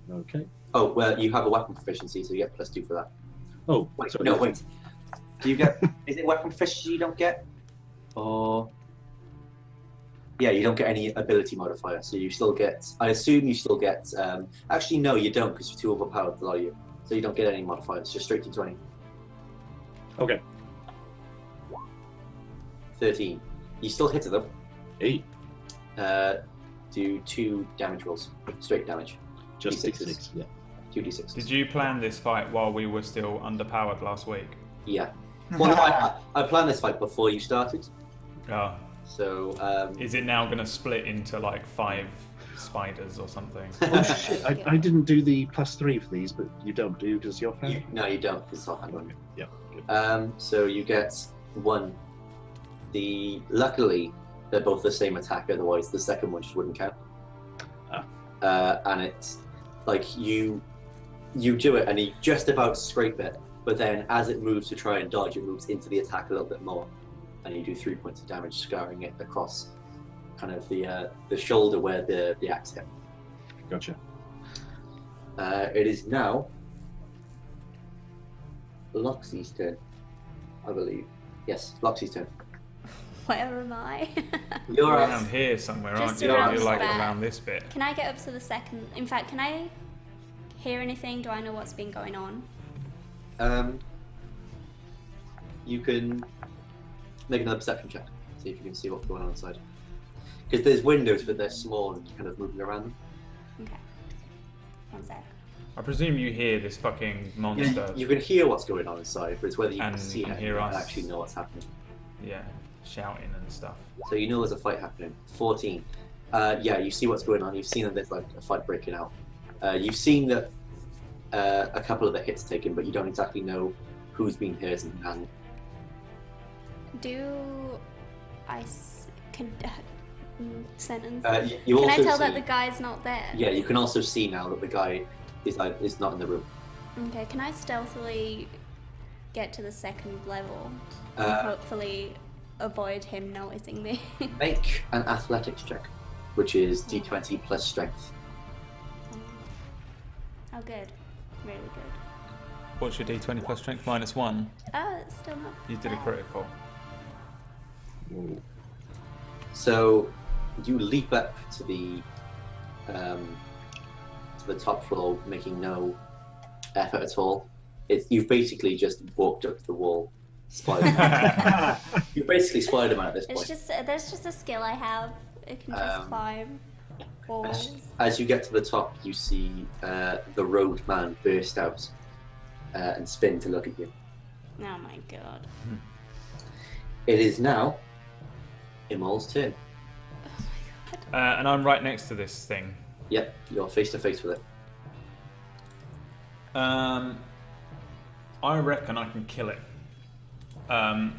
Okay. Oh, well, you have a weapon proficiency, so you get +2 for that. Oh, Wait, sorry. no, wait. Do you get... is it weapon proficiency you don't get? Or... Yeah, you don't get any ability modifier, so you still get... I assume you still get... actually, no, you don't, because you're too overpowered below you. So you don't get any modifiers, just straight T20. Okay. 13. You still hit them. 8. Do 2 damage rolls. Straight damage. Just D6s. 6, yeah. 2d6. Did you plan this fight while we were still underpowered last week? Yeah. Well, I planned this fight before you started. Oh. So, Is it now going to split into like 5 spiders or something? Oh, shit. I didn't do the +3 for these, but you don't do because you're fan? no, you don't, because it's offhand. Okay. Yeah. Good. So you get 1. Luckily, they're both the same attack, otherwise the second one just wouldn't count. And it's like you do it and you just about scrape it, but then as it moves to try and dodge, it moves into the attack a little bit more, and you do 3 points of damage, scarring it across kind of the shoulder where the axe hit. Gotcha. It is now Loxy's turn, I believe. Yes, Loxy's turn. Where am I? You're around here somewhere, aren't Just you? around You're like the back. around this bit. Can I get up to the second? In fact, can I hear anything? Do I know what's been going on? You can make another perception check. See if you can see what's going on inside. Because there's windows, but they're small and you're kind of moving around them. Okay. 1 sec. I presume you hear this fucking monster. You can hear what's going on inside, but it's whether you And can see you can it hear and us. actually know what's happening. Yeah, shouting and stuff. So you know there's a fight happening. 14. Yeah, you see what's going on. You've seen that there's like a fight breaking out. You've seen that a couple of the hits taken, but you don't exactly know who's been hurt and Do I can sentence? you Can also I tell see, that the guy's not there? Yeah, you can also see now that the guy is not in the room. Okay. Can I stealthily get to the second level and Uh, hopefully avoid him noticing me? Make an athletics check, which is d20 plus strength. Oh, good. Really good. What's your d20 plus strength -1? Oh, it's still not. You did a bad. critical. So you leap up to the top floor, making no effort at all. You've basically just walked up to the wall. Spider-Man. You're basically Spider-Man at this It's point. just there's just a skill I have It can just climb walls. As you get to the top, you see the road man burst out and spin to look at you. Oh my god. It is now Imol's turn. And I'm right next to this thing. Yep, you're face to face with it. I reckon I can kill it.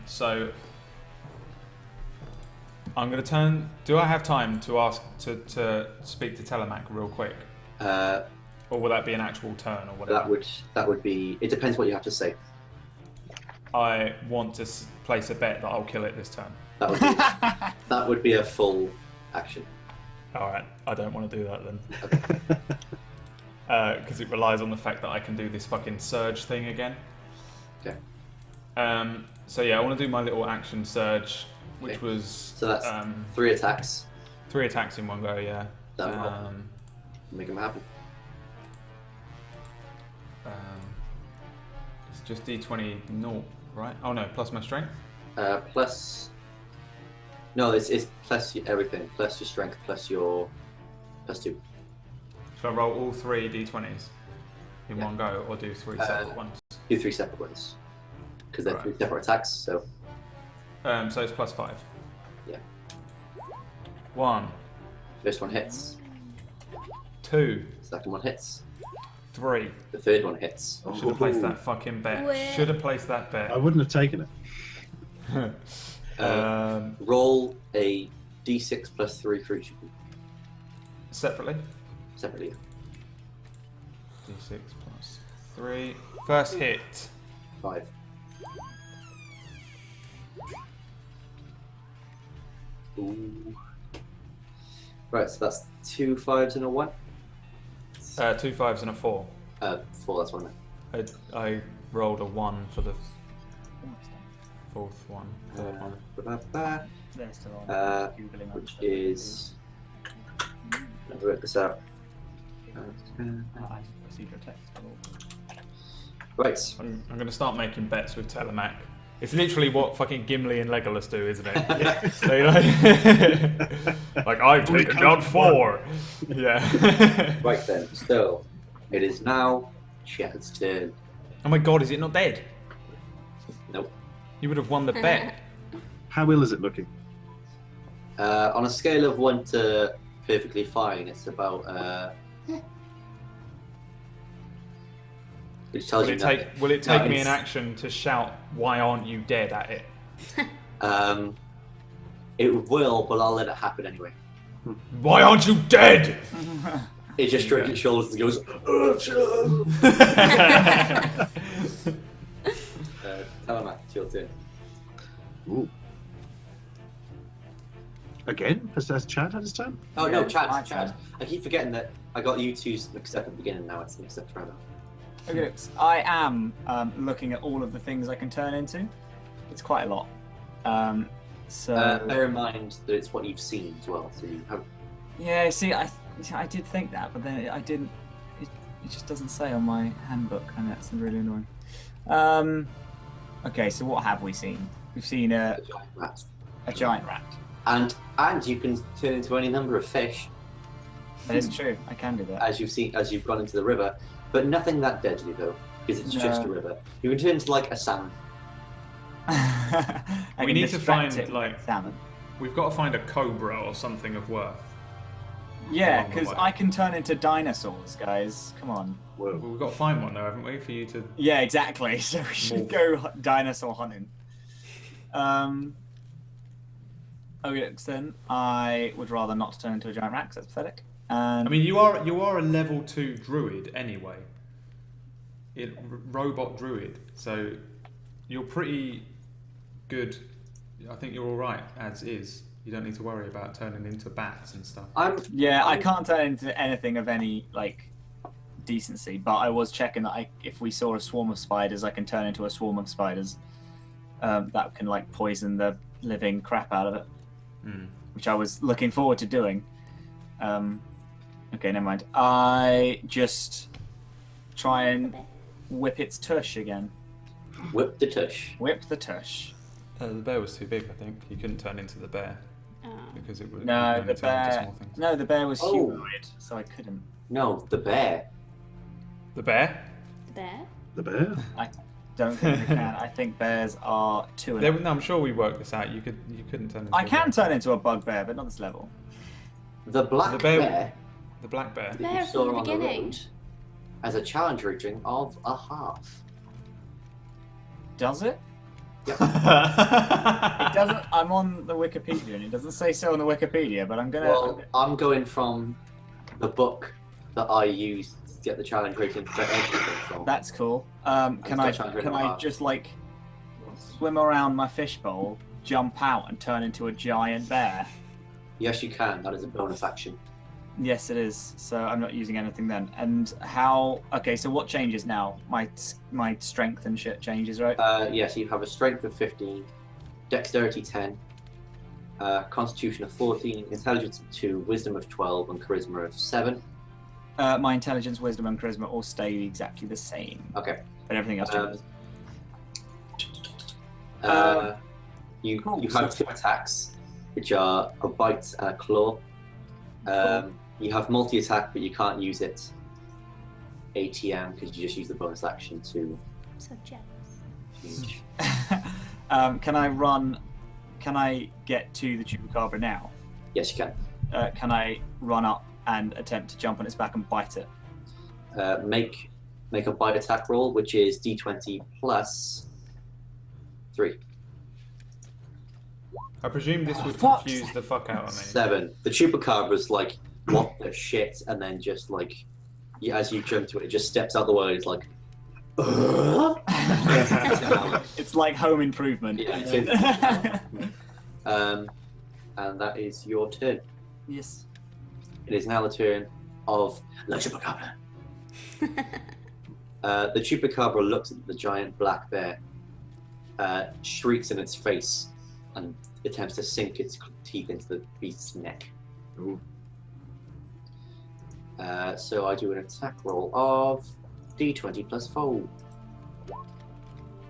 So I'm going to turn. Do I have time to ask to speak to Telemac real quick, or will that be an actual turn or whatever? That would be. It depends what you have to say. I want to place a bet that I'll kill it this turn. That would be a full action. All right, I don't want to do that then. Because it relies on the fact that I can do this fucking surge thing again. Okay. So yeah, I want to do my little action surge, which was so that's 3 attacks. 3 attacks in one go. Yeah. That'll help. Make them happen. It's just D20 0, right? Oh no, plus my strength. Plus. No, it's plus everything. Plus your strength. Plus your +2. Should I roll all 3 D20s in one go, or do 3 separate ones? Do 3 separate ones, because they're 3 separate attacks. So. So it's +5. Yeah. 1. First one hits. 2. Second one hits. 3. The third one hits. Should have placed that fucking bet. Where? Should have placed that bet. I wouldn't have taken it. Roll a d6 plus 3 for each of you. Separately. Separately. D6 plus 3. First hit. 5. Ooh. Right, so that's 2 5s and a 1. 2 5s and a 4. 4, that's one then. I rolled a 1 for the fourth one. Third one. They're still on. Which is. Let's work this out. I see your text. Right. I'm going to start making bets with Telemac. It's literally what fucking Gimli and Legolas do, isn't it? Like, I've taken down 4. Yeah. Right then, so it is now Shepard's turn. Oh my god, is it not dead? Nope. You would have won the bet. How ill is it looking? On a scale of 1 to perfectly fine, it's about. Which tells you nothing. Will it take me an action to shout, "Why aren't you dead?" at it? It will, but I'll let it happen anyway. Why aren't you dead? It just shrugs its shoulders and goes. Telemac, it's your turn. Ooh. Again? Has Chad had his turn? Oh no, Chad. Chad. I keep forgetting that I got you two mixed up at the beginning. Now it's mixed up forever. Okay, I am looking at all of the things I can turn into. It's quite a lot. So bear in mind that it's what you've seen as well. So you have. yeah, see, I did think that, but then I didn't. It just doesn't say on my handbook, and that's really annoying. Okay, so what have we seen? We've seen a giant rat. a giant rat. And you can turn into any number of fish That is true. I can do that. as you've gone into the river, but nothing that deadly though, because it's just a river. You can turn into like a salmon. We need to find like salmon. we've got to find a cobra or something of worth. Yeah, along the because way. I can turn into dinosaurs, guys. Come on. Whoa. Well, we've got to find one though, haven't we, for you to? Yeah, exactly. So we should go dinosaur hunting. Okay, so then I would rather not turn into a giant rat 'cause that's pathetic. I mean, you are a level 2 druid anyway. Robot druid, so you're pretty good. I think you're all right as is. You don't need to worry about turning into bats and stuff. I can't turn into anything of any like decency, but I was checking that if we saw a swarm of spiders, I can turn into a swarm of spiders. That can like poison the living crap out of it, which I was looking forward to doing. Okay, never mind. I just try and whip its tush again. Whip the tush. Whip the tush. The bear was too big, I think. You couldn't turn into the bear. because it would No, only the turn into bear. small things. No, the bear was Oh. humanoid, so I couldn't. No, the bear. The bear? There. The bear? Don't think we can. I think bears are two and. No, I'm sure we worked this out. You couldn't turn into I a can bear. turn into a bugbear, but not this level. The black The bear- bear The black bear. that Bear you from saw the on the beginning. road has a challenge rating of a half. Does it? Yep. It doesn't. I'm on the Wikipedia, and it doesn't say so on the Wikipedia. But I'm gonna. Well, I'm going from the book that I used to get the challenge rating for everything from. That's cool. Can still I trying to can read I them just like swim around my fishbowl, jump out, and turn into a giant bear? Yes, you can. That is a bonus action. Yes, it is. So I'm not using anything then. And how? Okay, so what changes now? My strength and shit changes, right? Yes, you have a strength of 15, dexterity 10, constitution of 14, intelligence of 2, wisdom of 12, and charisma of 7. My intelligence, wisdom, and charisma all stay exactly the same, Okay. but everything else changes. You Cool. have 2 attacks, which are a bite and a claw. You have multi-attack, but you can't use it ATM because you just use the bonus action to. So jealous. Can I run? Can I get to the Chupacabra now? Yes, you can. Can I run up and attempt to jump on its back and bite it? Make a bite attack roll, which is D20 plus 3. I presume this would Fuck. confuse the fuck out of me. 7. The Chupacabra's like, what the shit? And then just like, as you jump to it, it just steps out the way. It's like, It's like Home Improvement. Yeah, it is. And that is your turn. Yes. It is now the turn of the Chupacabra. The Chupacabra looks at the giant black bear, shrieks in its face, and attempts to sink its teeth into the beast's neck. Ooh. So I do an attack roll of D20 plus 4.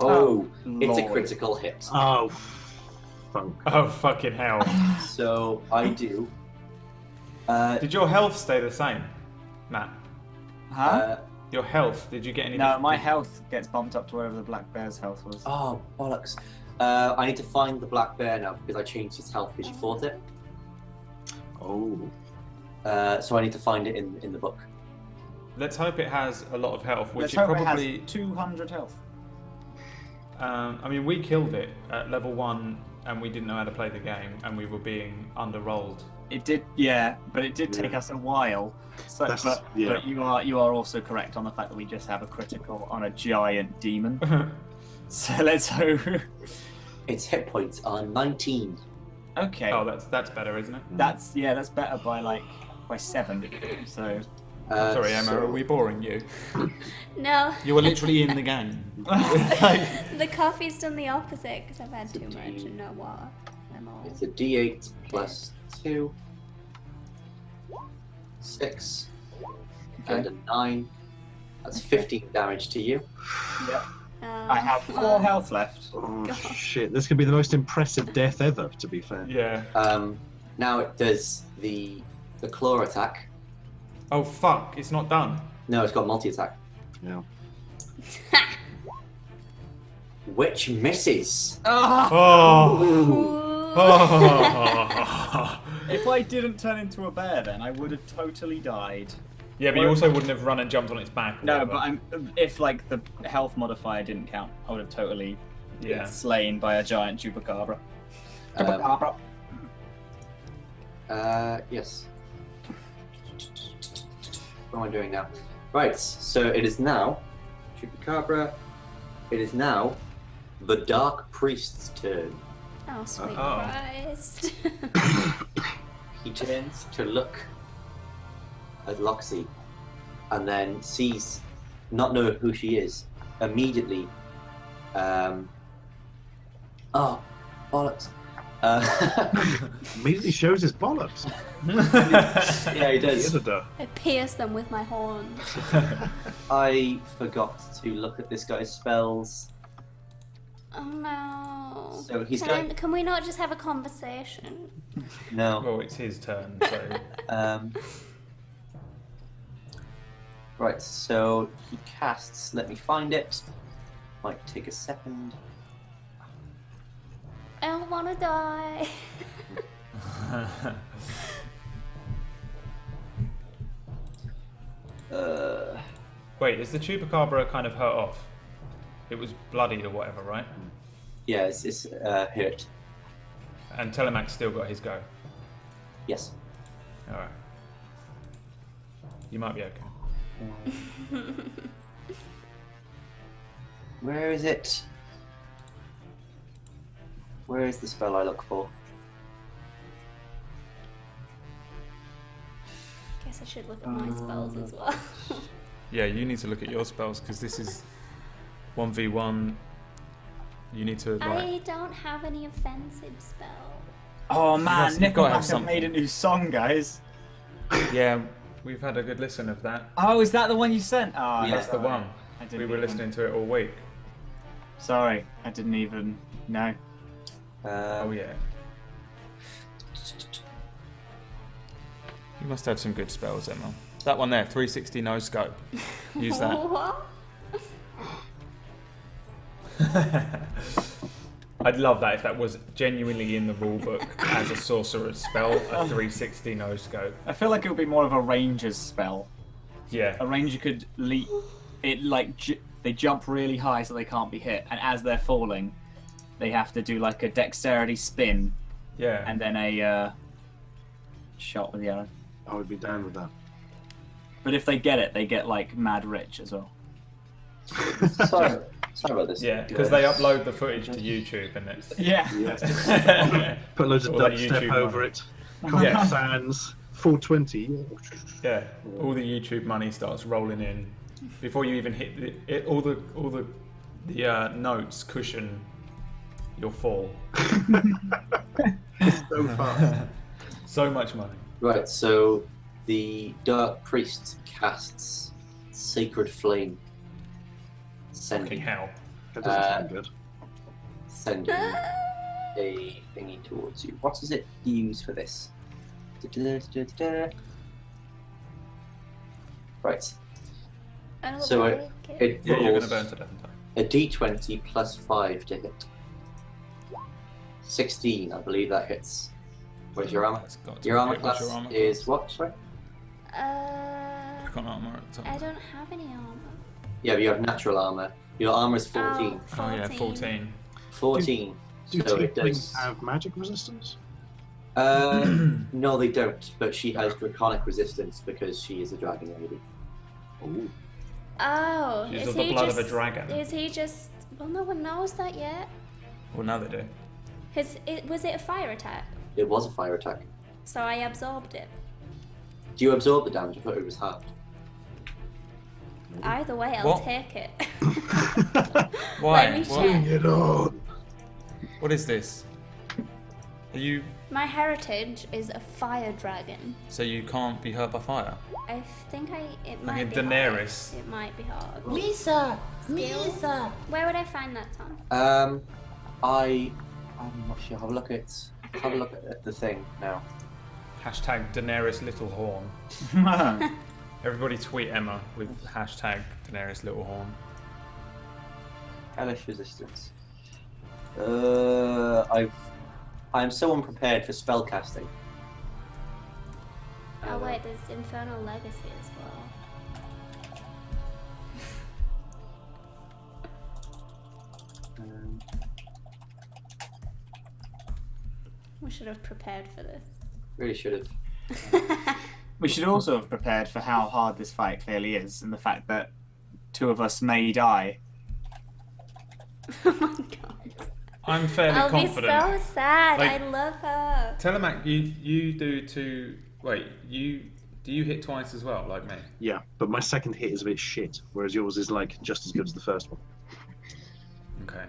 Oh, it's a Lord. critical hit. Oh, funk. Oh fucking hell! So I do. Did your health stay the same, Matt? Huh? Your health? Did you get any? No, my health gets bumped up to wherever the black bear's health was. Oh, bollocks. I need to find the black bear now because I changed its health because you fought it. Oh. So I need to find it in the book. Let's hope it has a lot of health, which Let's it hope probably. it has 200 health. I mean, we killed it at level 1, and we didn't know how to play the game, and we were being underrolled. It did, yeah, but it did take Yeah. us a while. So, That's- but yeah. you are also correct on the fact that we just have a critical on a giant demon. So let's hope. Its hit points are 19. Okay, Oh, that's better, isn't it? that's better by 7. So Sorry, Emma, are we boring you? No. You were literally in the game. The coffee's done the opposite because I've had too much and no water. I'm all. It's a D8 plus 2, 6, and a 9. That's 15 damage to you. yeah, I have 4 health left. Oh, God. shit. This could be the most impressive death ever, to be fair. Yeah. Now it does the claw attack. Oh fuck! It's not done. No, it's got multi-attack, Yeah. which misses. Oh. Ooh. Oh. If I didn't turn into a bear, then I would have totally died. Yeah, but you also wouldn't have run and jumped on its back. or No, whatever. but if like the health modifier didn't count, I would have totally been Yeah. slain by a giant chupacabra. Um, Chupacabra. Yes. What am I doing now? Right, so it is now Chupacabra. It is now the Dark Priest's turn. Oh, sweet Uh-oh. Christ. He turns to look at Loxy and then sees, not knowing who she is, immediately. Oh, bollocks. Immediately shows his bollocks. Yeah, he He does. is a duh. I pierce them with my horns. I forgot to look at this guy's spells. Oh no. So he's going. Can we not just have a conversation? No. Well, it's his turn, so. Right, so he casts. Let me find it. Might take a second. I don't want to die. Wait, is the Chupacabra kind of hurt off? It was bloodied or whatever, right? Yeah, it's hurt. And Telemac's still got his go. Yes. Alright. You might be okay. Where is it? Where is the spell I look for? Guess I should look at my spells as well. Yeah, you need to look at your spells because this is 1v1. You need to like. I don't have any offensive spells. Oh man, You've gotta have Nickelback have made a new song, guys. Yeah, we've had a good listen of that. Oh, is that the one you sent? Oh, Yeah. That's the one. I didn't We were even- listening to it all week. Sorry, I didn't even know. Oh yeah. You must have some good spells, Emma. That one there, 360 no scope. Use that. What? I'd love that if that was genuinely in the rulebook as a sorcerer's spell, a 360 no scope. I feel like it would be more of a ranger's spell. Yeah. A ranger could leap. It like they jump really high so they can't be hit, and as they're falling, they have to do like a dexterity spin Yeah. and then a shot with the arrow. I would be down with that. But if they get it, they get like mad rich as well. Sorry about this. Yeah, because they upload the footage to YouTube and it's. Yeah. Yeah. Put loads of All that dubstep YouTube over money. it. Comic Yeah. Sans 420. Yeah, all the YouTube money starts rolling in before you even hit all the notes cushion your fall. So fast. So much money. Right, so the Dark Priest casts Sacred Flame. Fucking Sending hell. That doesn't sound good. sending a thingy towards you. What does it use for this? Right. I don't So like it. It Yeah, you're rolls gonna burn to death in time. a d20 plus 5 to hit. 16, I believe that hits. Where's your armor? That's got to Your be armor it. What's class your armor is class? what? Sorry? I've got armor at the top. I don't have any armor. Yeah, but you have natural armor. Your armor is 14. Oh yeah, 14. 14. Do So it tieflings does. have magic resistance? No, they don't. But she has draconic resistance because she is a dragon lady. Oh. Oh, She's is of the he blood just? of a dragon. Is he just? Well, no one knows that yet. Well, now they do. Was it a fire attack? It was a fire attack. So I absorbed it. Do you absorb the damage? I thought it was halved. Either way, I'll What? take it. Why? Let me What? check. It on. What is this? Are you My heritage is a fire dragon. so you can't be hurt by fire? I think it Like might a be Daenerys. hard. It might be hard. Lisa! Skills? Lisa! Where would I find that, Tom? I'm not sure. Have a look at the thing now. Hashtag Daenerys Little Horn. Everybody tweet Emma with hashtag Daenerys Little Horn. Hellish resistance. I'm so unprepared for spell casting. Oh wait, there's Infernal Legacy as well. We should have prepared for this. Really should have. We should also have prepared for how hard this fight clearly is, and the fact that two of us may die. Oh my god. I'm fairly I'll confident. be so sad. Like- I love her. Telemac, you do two. Wait, do you hit twice as well, like me? Yeah, but my second hit is a bit shit, whereas yours is like just as good as the first one. Okay.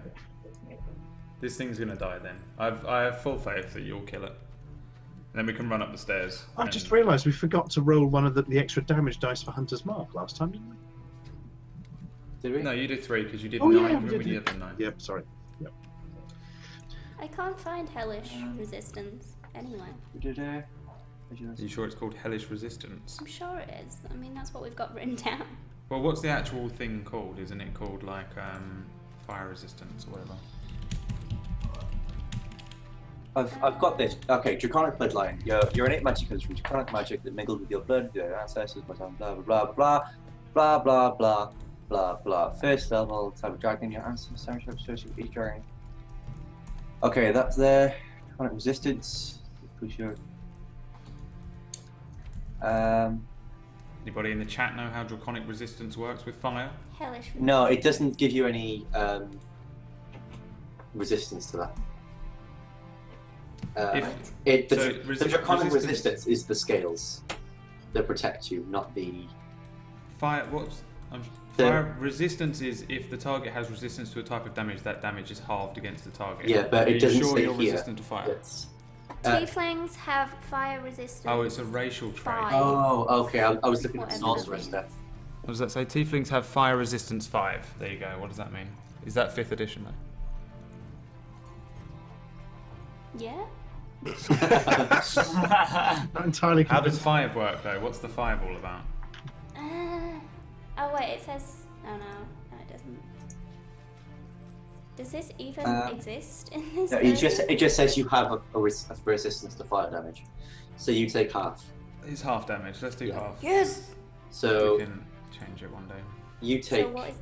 This thing's gonna die then. I have full faith that you'll kill it. And then we can run up the stairs. I and- just realised we forgot to roll one of the extra damage dice for Hunter's Mark last time, didn't we? Did we? No, you did 3 because you did Oh, 9. yeah, we Remember did, you yeah. did 9. Yep, sorry. Yep. I can't find hellish resistance anywhere. Are you sure it's called Hellish Resistance? I'm sure it is. I mean, that's what we've got written down. Well, what's the actual thing called? Isn't it called like Fire Resistance or whatever? I've got this. Okay, Draconic Bloodline. Your innate magic comes from Draconic magic that mingled with your blood, your ancestors, blah blah blah blah blah blah blah blah blah. First level type of dragon, your ancestors associated with each dragon. Okay, that's there. Draconic Resistance. Push your. Anybody in the chat know how Draconic Resistance works with fire? Hellish. No, it doesn't give you any resistance to that. The Draconic resistance is the scales that protect you, not the fire. Fire resistance is if the target has resistance to a type of damage, that damage is halved against the target. Yeah, but it doesn't say you're here. resistant to fire? Tieflings have fire resistance. Oh, it's a racial trait. 5. Oh, okay. I was looking at the Whatever. sorcerer stuff. What does that say? Tieflings have fire resistance 5. There you go. What does that mean? Is that 5th edition though? Yeah. Not entirely How does convinced. 5 work though? What's the 5 all about? Oh wait, it says. Oh no, it doesn't. Does this even exist in this? No, it just says you have a resistance to fire damage, so you take half. It's half damage. Let's do half. Yes. So We can change it one day. you take So what is?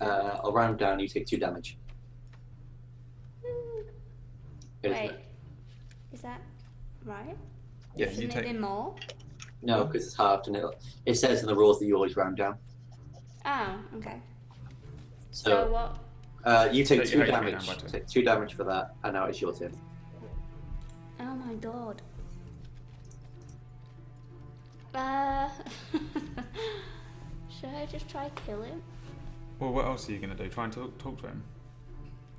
a round down. You take 2 damage. It is Wait, right. is that right? Yeah, Shouldn't you it take- be more? No, because it's halved, and it says in the rules that you always round down. Oh, okay. So So what? you take Take 2 your HP damage. down by 2. Take 2 damage for that, and now it's your turn. Oh my god. Should I just try kill him? Well, what else are you gonna do? Try and talk to him?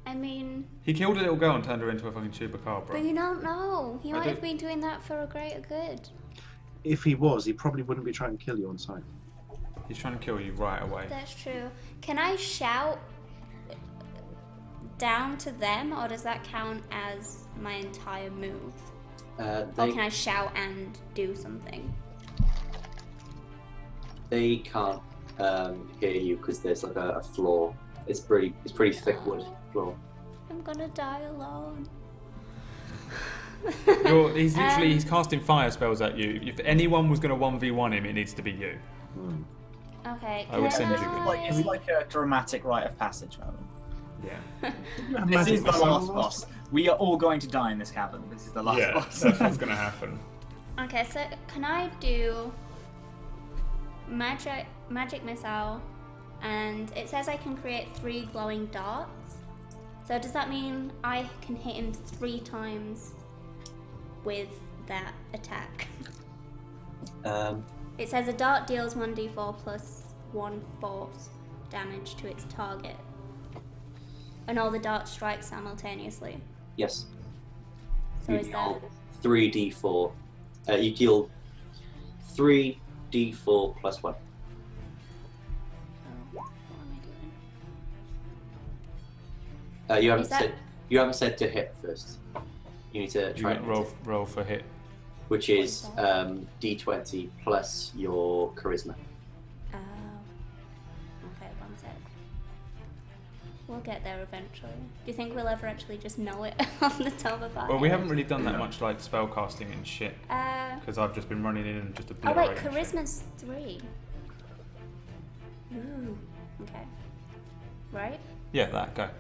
I mean, He killed a little girl and turned her into a fucking Chupacabra. but you don't know. He I might do. have been doing that for a greater good. If he was, he probably wouldn't be trying to kill you on sight. He's trying to kill you right away. That's true. Can I shout down to them, or does that count as my entire move? Or can I shout and do something? They can't hear you because there's like a floor. It's pretty thick wood floor. I'm gonna die alone. He's literally he's casting fire spells at you. If anyone was going to 1v1 him, it needs to be you. Okay. I would can send you. It's like a dramatic rite of passage moment. Yeah. This is the last boss. We are all going to die in this cavern. This is the last Yeah, boss. that's what's going to happen. Okay, so can I do magic missile, and it says I can create 3 glowing darts. So does that mean I can hit him 3 times with that attack? It says a dart deals 1d4 plus 1 force damage to its target, and all the darts strike simultaneously. Yes. So You is that? deal 3d4. You deal 3d4 plus 1. Oh, what am I doing? You haven't Is that- said you haven't said to hit first. You need to You try got and hit, roll for hit. which is d20 plus your charisma. Oh. Okay, one sec. We'll get there eventually. Do you think we'll ever actually just know it off the top of our Well, we head? haven't really done that much like spell casting and shit because I've just been running in and just Oh obliterating. wait, charisma's 3. Ooh. Okay. Right? Shit. Yeah, that go.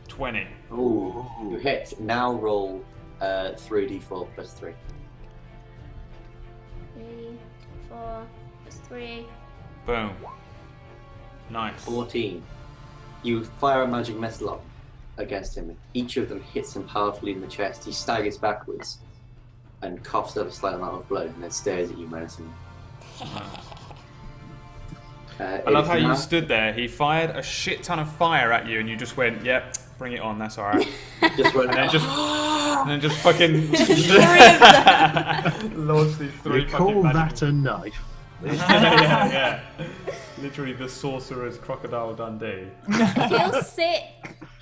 20. Ooh, you hit. Now roll 3d4 plus 3. 3, 4, plus 3. Boom. Nice. 14. You fire a magic missile against him. Each of them hits him powerfully in the chest. He staggers backwards and coughs up a slight amount of blood and then stares at you menacingly. I love how you stood there. He fired a shit ton of fire at you, and you just went, "Yep, bring it on. That's all right." Just went, and then just fucking launched these 3 You fucking call magic. that a knife? yeah. Literally the sorcerer's Crocodile Dundee. I feel sick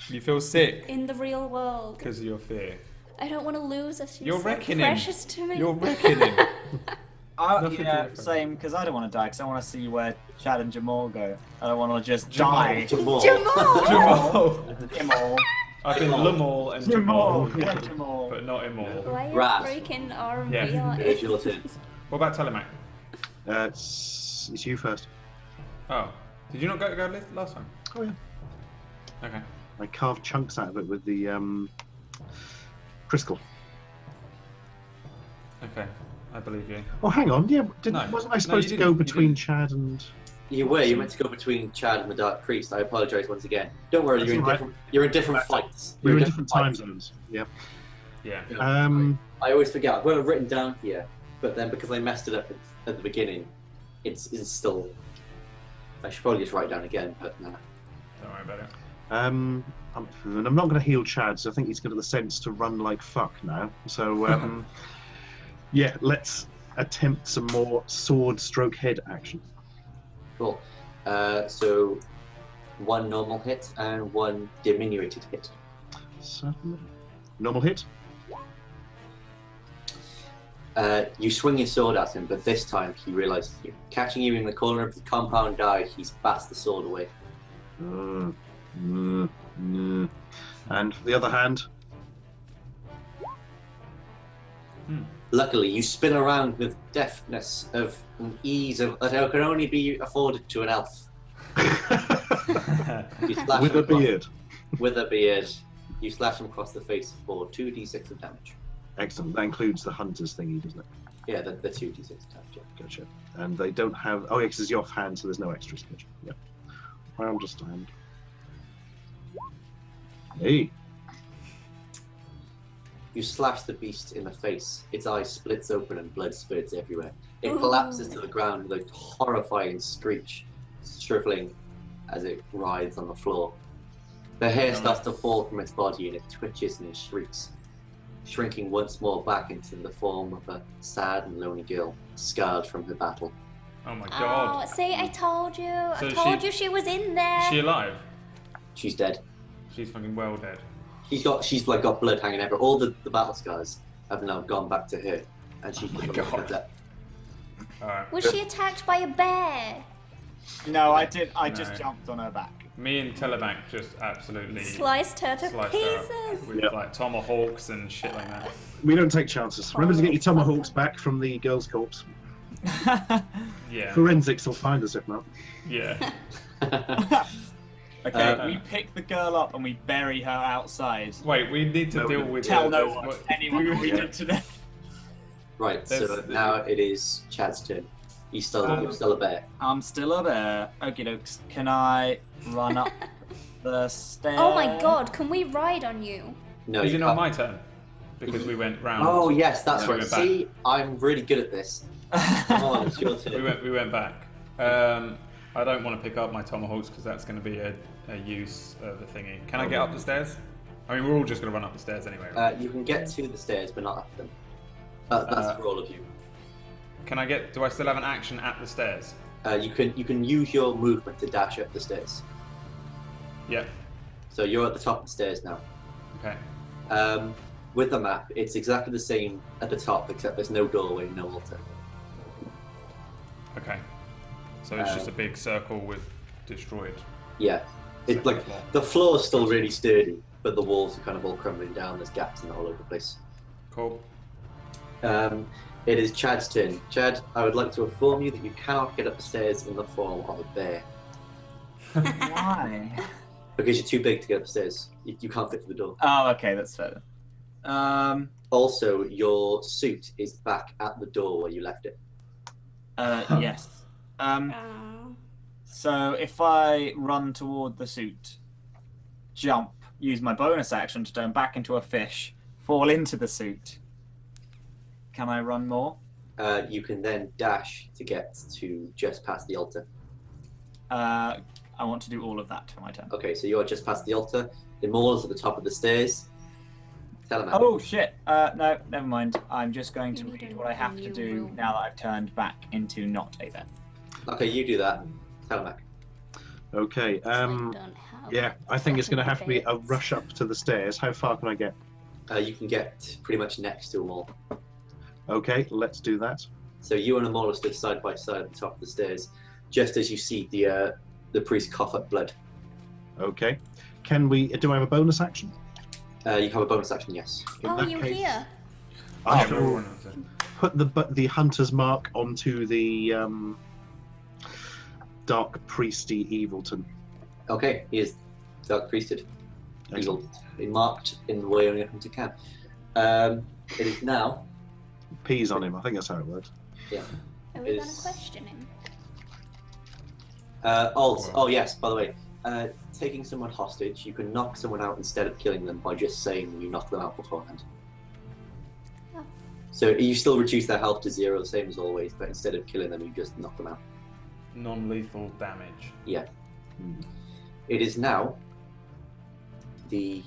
You feel sick in the real world. because of your fear. I don't want to lose her. She's You're so wrecking him. precious to me. You're wrecking him. Nothing to Yeah, look for. same, because I don't want to die, because I want to see where Chad and Jamal go. I don't want to just die. Jamal. Jamal. Jamal. I've been Lamal and Jamal, Jamal. Yeah, Jamal. but not Immortal. Why are you Rat. breaking R&B Yeah. artists? It's your turn. What about Telemac? It's you first. Oh, did you not go last time? Oh yeah. Okay. I carved chunks out of it with the Criscal. Okay, I believe you. Oh, hang on. Yeah, No. wasn't I No, supposed you to go didn't. You between didn't. Chad and? You were. You meant to go between Chad and the Dark Priest. I apologise once again. Don't worry. That's You're in all right. different. You're in different fights. We You're were in different time fights. zones. Yeah. Yeah. I always forget. I've got it written down here, but then because I messed it up at the beginning, it's still. I should probably just write it down again, but no. Don't worry about it. I'm not going to heal Chad, so I think he's got the sense to run like fuck now. So, yeah, let's attempt some more sword stroke head action. Cool. So, one normal hit and one diminuted hit. Certainly. Normal hit. You swing your sword at him, but this time he realizes you. Catching you in the corner of the compound eye, he's bats the sword away. And for the other hand, Luckily, you spin around with deftness of an ease of that can only be afforded to an elf. You slash with him a across- beard. With a beard, you slash him across the face for 2d6 of damage. Excellent. That includes the hunter's thingy, doesn't it? Yeah, the 2d6 of damage. Yeah. Gotcha. And they don't have. Oh, yeah, 'cause it's your offhand, so there's no extras. Gotcha. Yeah. I understand. Hey. You slash the beast in the face. Its eye splits open and blood spurts everywhere. It Ooh. collapses to the ground with a horrifying screech, shriveling as it writhes on the floor. The hair starts to fall from its body and it twitches and it shrieks, shrinking once more back into the form of a sad and lonely girl, scarred from her battle. Oh my Oh, god. see, I told you. So I told you she was in there. Is she alive? She's dead. She's fucking well dead. She's like got blood hanging everywhere. All the battle scars have now gone back to her, and she's Oh my got God. dead. Alright. Was she attacked by a bear? No, I did. I No. just jumped on her back. Me and Telebank just absolutely Sliced her to sliced her up pieces. with Yep. like tomahawks and shit like that. We don't take chances. Remember to get your tomahawks back from the girl's corpse. Yeah. Forensics will find us if not. Yeah. Okay, we pick the girl up and we bury her outside. Wait, we need to No, deal we- with Tell the- no one, anyone what we did today. Right, so There's- now it is Chad's turn. You're still a bear. I'm still a bear. Okie dokes. Can I run up the stairs? Oh my god, can we ride on you? No, Is you it not can't. my turn? Because we went round. Oh yes, that's Yeah, we right. went back. See, I'm really good at this. Come on, it's your turn. We went back. I don't want to pick up my tomahawks because that's going to be a use of the thingy. Can I get up the stairs? I mean, we're all just going to run up the stairs anyway. Right? You can get to the stairs, but not up them. That's for all of you. Can I get? Do I still have an action at the stairs? You can use your movement to dash up the stairs. Yeah. So you're at the top of the stairs now. Okay. With the map, it's exactly the same at the top, except there's no doorway, no altar. Okay. So it's just a big circle with destroyed. Yeah, it's Second like floor. the floor's still really sturdy, but the walls are kind of all crumbling down. There's gaps in it all over the place. Cool. It is Chad's turn. Chad, I would like to inform you that you cannot get up the stairs in the form of a bear Why? because you're too big to get upstairs. You can't fit through the door. Oh, okay, that's fair. Also, your suit is back at the door where you left it. Yes. So if I run toward the suit, jump, use my bonus action to turn back into a fish, fall into the suit, can I run more? You can then dash to get to just past the altar. I want to do all of that for my turn. Okay, so you're just past the altar. The mall is at the top of the stairs. Telemac. Oh shit! No, never mind. I'm just going to You need read a what I have to new do rule. now that I've turned back into not a vet. Okay, you do that. Telemac. Okay. It's like, don't have Yeah, I think it's going to have to be a debates. rush up to the stairs. How far can I get? You can get pretty much next to them all. Okay, let's do that. So you and Amol are stood side by side at the top of the stairs, just as you see the priest cough up blood. Okay. Can we? Do I have a bonus action? You have a bonus action, yes. In Oh, that you're case, here. I Yeah, shall everyone has it. put the hunter's mark onto the dark priesty Evilton. Okay, he is dark priested. Excellent. He'll be marked in the way only a hunter can. It is now. Peas on him. I think that's how it works. Yeah. Are we going Is- to question him? Oh yes. By the way, taking someone hostage, you can knock someone out instead of killing them by just saying you knocked them out beforehand. Oh. So you still reduce their health to 0, the same as always, but instead of killing them, you just knock them out. Non-lethal damage. Yeah. It is now the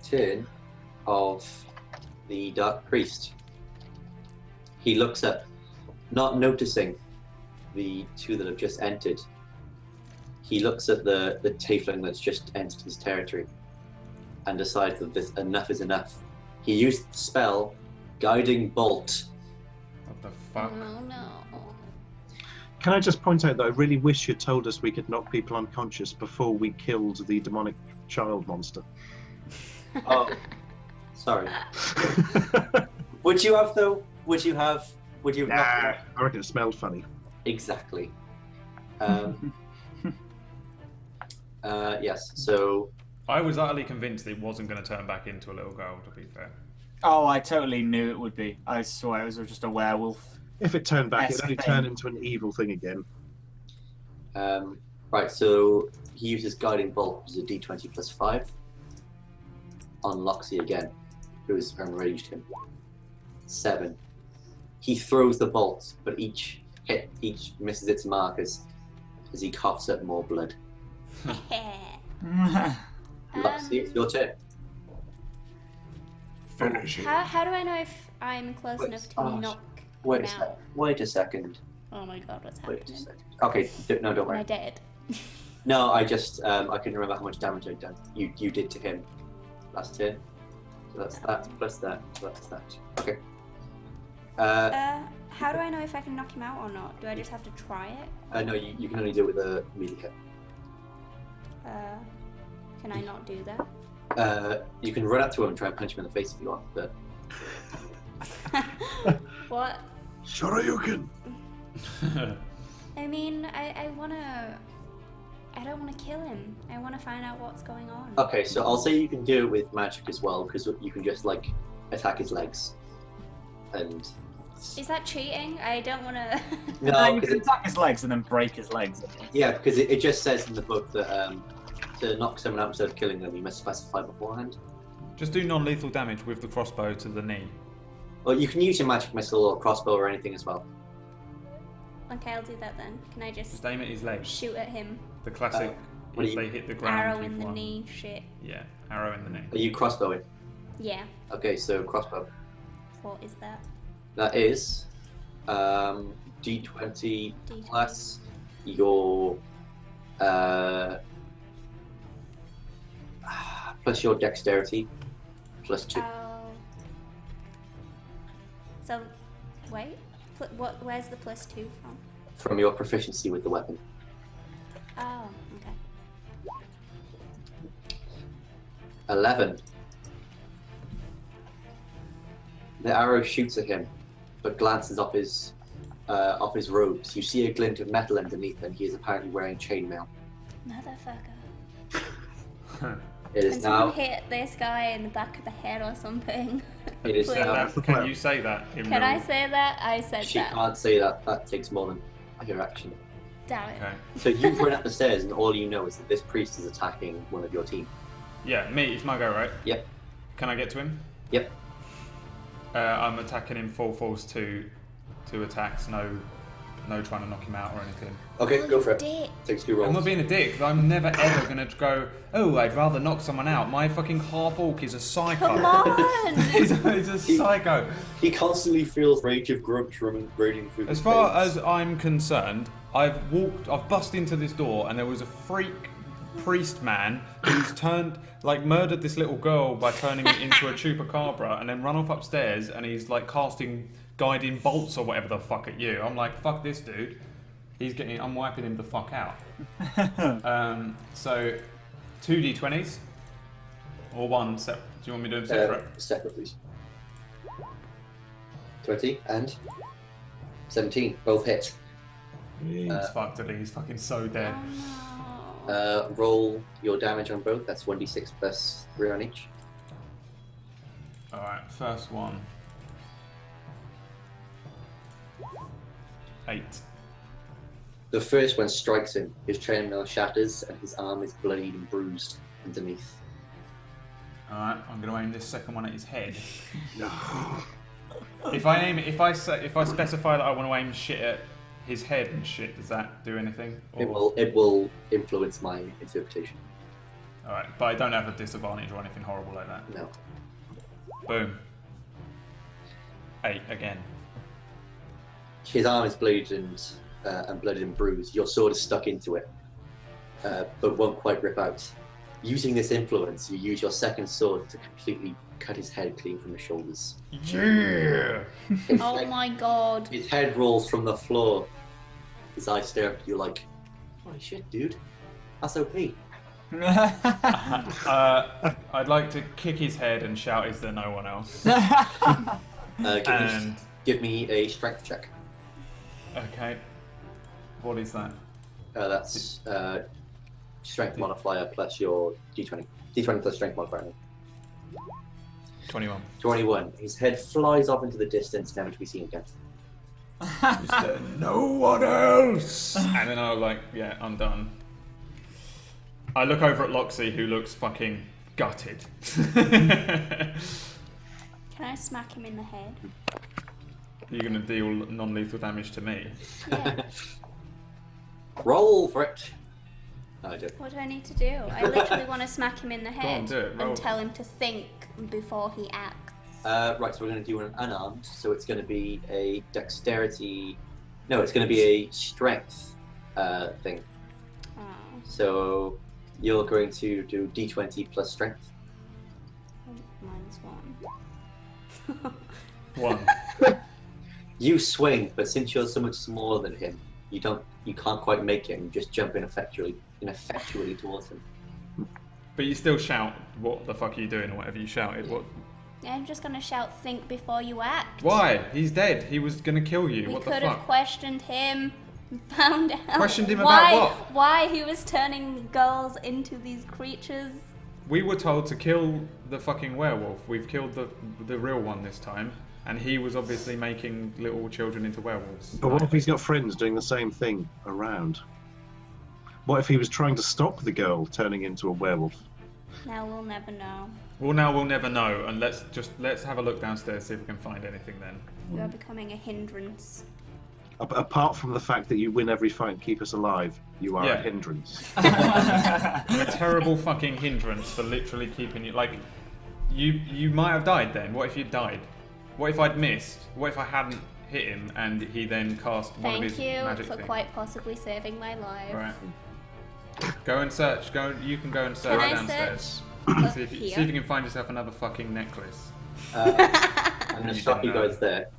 turn of the Dark Priest. He looks up, not noticing the two that have just entered. He looks at the tiefling that's just entered his territory and decides that this enough is enough. He used the spell Guiding Bolt. What the fuck? Oh no. Can I just point out that I really wish you'd told us we could knock people unconscious before we killed the demonic child monster. Oh, sorry. Would you have though? Would you have? Would you have? Nah, I reckon it smelled funny. Exactly. Yes. So I was utterly convinced it wasn't going to turn back into a little girl, to be fair. Oh, I totally knew it would be. I swear it was just a werewolf. If it turned back, Yes, it'd only thing. turn into an evil thing again. right. So he uses Guiding Bolt, which is a D20 plus 5 on Loxy again, who has enraged him. 7. He throws the bolt, but each misses its markers as he coughs up more blood. Loxy, it's your turn. Finish it. How do I know if I'm close Wait, enough to oh, knock Wait him a out? second. Wait a second. Oh my god, what's Wait a happening? second. Okay, no, don't Am I worry. dead? No, I just I couldn't remember how much damage I'd done. You did to him last turn. So that's that plus that. So that's that. Okay. How do I know if I can knock him out or not? Do I just have to try it? No, you can only do it with a melee hit. Can I not do that? You can run up to him and try and punch him in the face if you want, but What? Shoryuken! I mean, I wanna... I don't want to kill him. I want to find out what's going on. okay. So I'll say you can do it with magic as well, because you can just like attack his legs, and Is that cheating? I don't want to... no, you because can attack his legs and then break his legs. yeah, because it just says in the book that to knock someone out instead of killing them, you must specify beforehand. Just do non-lethal damage with the crossbow to the knee. Well, you can use your magic missile or crossbow or anything as well. Okay, I'll do that then. Can I just Just aim at his legs. shoot at him? The classic, what do if you- they hit the ground, Arrow you've in the won. knee, shit. Yeah, arrow in the knee. Are you crossbowing? Yeah, Okay, so crossbow. what is that? That is D20 D20. plus your plus your dexterity plus 2. Oh. So, wait. Where's the plus 2 from? From your proficiency with the weapon. Oh, okay. 11. The arrow shoots at him, but glances off his robes. You see a glint of metal underneath, and he is apparently wearing chainmail. Motherfucker. It is Can someone now. hit this guy in the back of the head or something? It is Please. now. Can you say that? In Can real... I say that? I said She that. can't say that. That takes more than your action. Damn it. Okay. So you run up the stairs, and all you know is that this priest is attacking one of your team. Yeah, me. It's my go, right? Yep. Can I get to him? Yep. I'm attacking him full force, two attacks, no no trying to knock him out or anything. Okay, go for it. Dick. Takes 2 rolls. I'm not being a dick, but I'm never ever gonna go, oh, I'd rather knock someone out. My fucking half-orc is a psycho. Come on! he's a psycho. He constantly feels rage of grudge raging through As his far veins. as I'm concerned, I've bust into this door and there was a freak priest man who's murdered this little girl by turning it into a Chupacabra and then run off upstairs and he's like casting guiding bolts or whatever the fuck at you. I'm like, fuck this dude. I'm wiping him the fuck out. So 2 d20s or one set. Do you want me to do them separate? Separate, please. 20 and 17, both hit. He's fucked today. He's fucking so dead. Oh, no. Roll your damage on both. That's 1d6 plus 3 on each. Alright, first one. 8. The first one strikes him. His chainmail shatters and his arm is bloodied and bruised underneath. Alright, I'm going to aim this second one at his head. If I specify that I want to aim shit at his head and shit, does that do anything? Or... It will influence my interpretation. Alright, but I don't have a disadvantage or anything horrible like that. No. Boom. 8 again. His arm is bloodied and blooded and bruised. Your sword is stuck into it, but won't quite rip out. Using this influence, you use your second sword to completely cut his head clean from the shoulders. Yeah! Oh my god. His head rolls from the floor. His eyes stare at you like, holy shit, dude. That's OP. I'd like to kick his head and shout, is there no one else? Give me a strength check. Okay. What is that? That's strength modifier plus your d20. D20 plus strength modifier. 21. 21. His head flies off into the distance, never to be seen again. Is there no one else? And then I'm like, yeah, I'm done. I look over at Loxy, who looks fucking gutted. Can I smack him in the head? You're gonna deal non-lethal damage to me. Yeah. Roll for it. No, I don't. What do I need to do? I literally want to smack him in the head on, do it. Roll. and tell him to think before he acts. Right, so we're going to do an unarmed, so it's going to be a dexterity... No, it's going to be a strength thing. Oh. So you're going to do d20 plus strength. Minus 1. 1. You swing, but since you're so much smaller than him, you can't quite make him. You just jump ineffectually towards him. But you still shout, what the fuck are you doing, or whatever you shouted. What? I'm just going to shout, think before you act. Why? He's dead. He was gonna kill you. We What the could have fuck? questioned him, found out Questioned him why, about what? why he was turning girls into these creatures. We were told to kill the fucking werewolf. We've killed the real one this time. And he was obviously making little children into werewolves. But what if he's got friends doing the same thing around? What if he was trying to stop the girl turning into a werewolf? Now we'll never know. Well, now we'll never know, and let's have a look downstairs, see if we can find anything then. You are becoming a hindrance. Apart from the fact that you win every fight and keep us alive, you are Yeah. a hindrance. I'm a terrible fucking hindrance for literally keeping you, like, you might have died then. What if you died? What if I'd missed? What if I hadn't hit him and he then cast one of Thank his you magic for things? quite possibly saving my life. Right. Go and search. You can go and search Can I downstairs. Up See if you here? can find yourself another fucking necklace. I'm going to You stop you don't know. guys there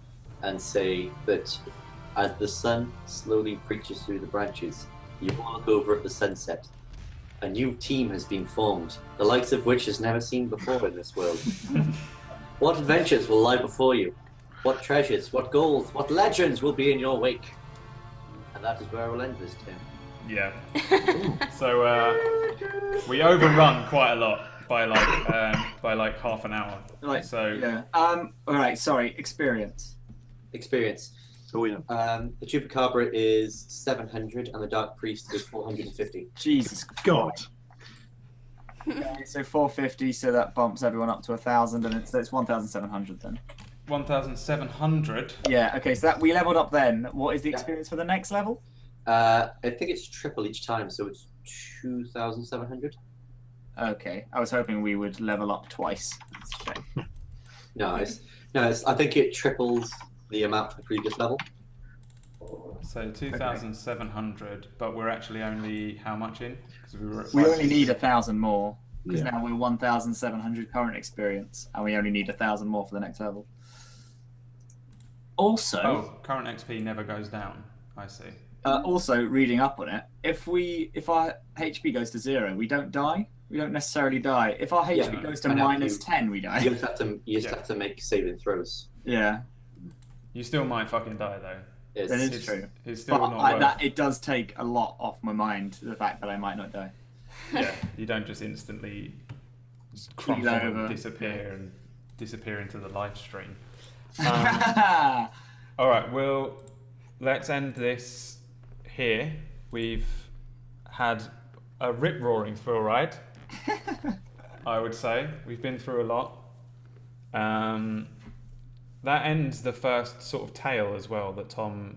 and say that as the sun slowly preaches through the branches, you all look over at the sunset. A new team has been formed, the likes of which is never seen before in this world. What adventures will lie before you? What treasures, what gold, what legends will be in your wake? And that is where I will end this, Tim. Yeah. So we overrun quite a lot by like half an hour. Right. So Yeah. All right. Sorry. Experience. Experience. Oh, yeah. The Chupacabra is 700 and the Dark Priest is 450. Jesus. God. Okay, so 450. So that bumps everyone up to 1,000, and it's 1,700 then. 1,700. Yeah. Okay. So that we leveled up then. What is the experience for the next level? I think it's triple each time, so it's 2,700. Okay. I was hoping we would level up twice. That's a shame. No, I think it triples the amount for the previous level. So 2,700, but we're actually only how much in? Because we were at We only need 1,000 more because Yeah. now we're 1,700 current experience, and we only need 1,000 more for the next level. Also, Oh, current XP never goes down. I see. also reading up on it, if our HP goes to 0, we don't die. We don't necessarily die. If our HP goes to I know, minus you- 10, we die. You just have to make saving throws. Yeah, You still might fucking die though. It's, that is It's, true. it's still But not worth. it does take a lot off my mind, the fact that I might not die. Yeah, you don't just instantly Keel crumple over. and disappear into the live stream. Yeah. All right, well, let's end this here. We've had a rip-roaring thrill ride, I would say. We've been through a lot. That ends the first sort of tale as well that Tom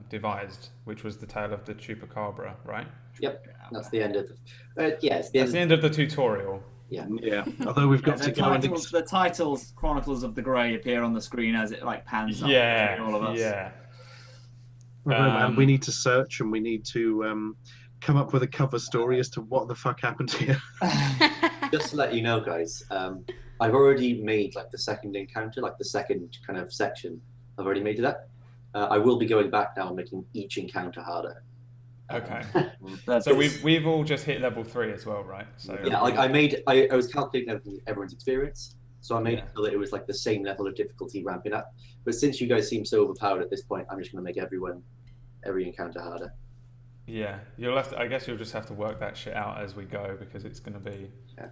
devised, which was the tale of the Chupacabra, right? Yep, that's the end of the. Yeah, it's the That's end. the end of the tutorial. Yeah. Yeah. Although we've got to go and The titles, Chronicles of the Grey, appear on the screen as it like pans up Yeah, between all of us. yeah. and we need to search and we need to come up with a cover story as to what the fuck happened here. Just to let you know, guys, I've already made like the second encounter, like the second kind of section. I've already made it up. I will be going back now and making each encounter harder. Okay. That's- So we've all just hit level 3 as well, right? So Yeah, like I was calculating everyone's experience, so I made it so that it was like the same level of difficulty ramping up. But since you guys seem so overpowered at this point, I'm just going to make every encounter harder. Yeah, you'll have to. I guess you'll just have to work that shit out as we go because it's going to be. Yeah.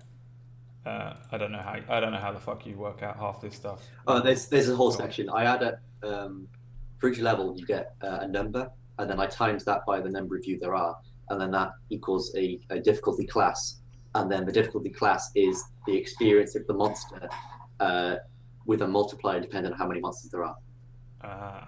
I don't know how the fuck you work out half this stuff. Oh, there's a whole section. I add for each level you get a number, and then I times that by the number of you there are, and then that equals a difficulty class, and then the difficulty class is the experience of the monster with a multiplier depending on how many monsters there are.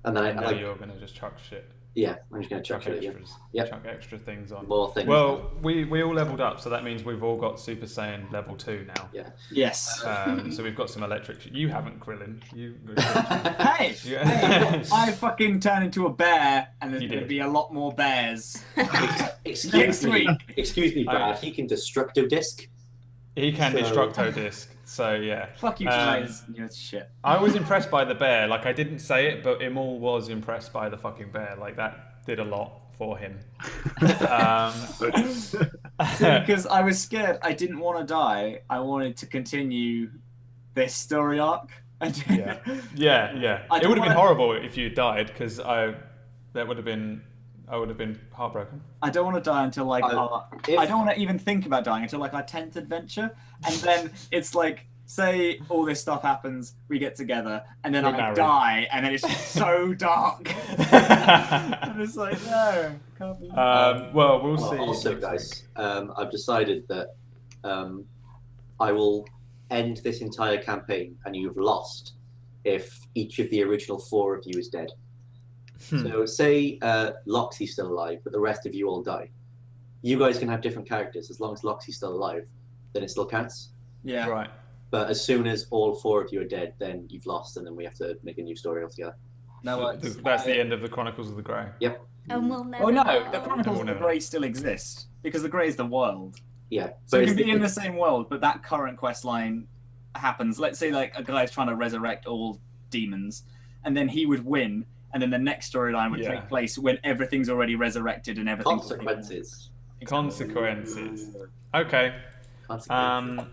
And then Now you're going to just chuck shit. Yeah, I'm just going to chuck it. extras. Yep. Chuck extra things on. More things. Well, we all leveled up, so that means we've all got Super Saiyan level 2 now. Yeah. Yes. So we've got some electric. You haven't, Krillin. You. Hey, Yeah. hey, I fucking turn into a bear, and there's You going to did. be a lot more bears. Excuse me, week. excuse me, Brad. He can destructo disc. He can So- destructo disc. So yeah. Fuck you guys. You're shit. I was impressed by the bear. Like, I didn't say it, but Imul was impressed by the fucking bear. Like, that did a lot for him. Because I was scared. I didn't want to die. I wanted to continue this story arc. Yeah. Yeah. I It don't would have been wanna- horrible if you died, because I would have been heartbroken. I don't want to die until like if- I don't want to even think about dying until like our 10th adventure, and then it's like, say all this stuff happens, we get together, and then We're I married. die, and then it's just so dark. And it's like, no, can't be. Well, we'll see. Also, next guys, I've decided that I will end this entire campaign, and you've lost if each of the original 4 of you is dead. week. So, say Loxy's still alive, but the rest of you all die. You guys can have different characters as long as Loxy's still alive. Then it still counts. Yeah. Right. But as soon as all 4 of you are dead, then you've lost, and then we have to make a new story altogether. No, That's the end of the Chronicles of the Grey. And we'll never Oh no, know. the Chronicles of the Grey still exist because the Grey is the world. Yeah. So it it's can be in the same world, but that current quest line happens. Let's say like a guy's trying to resurrect all demons, and then he would win, and then the next storyline would Yeah. take place when everything's already resurrected and everything's consequences. Consequences. Okay. Consequences.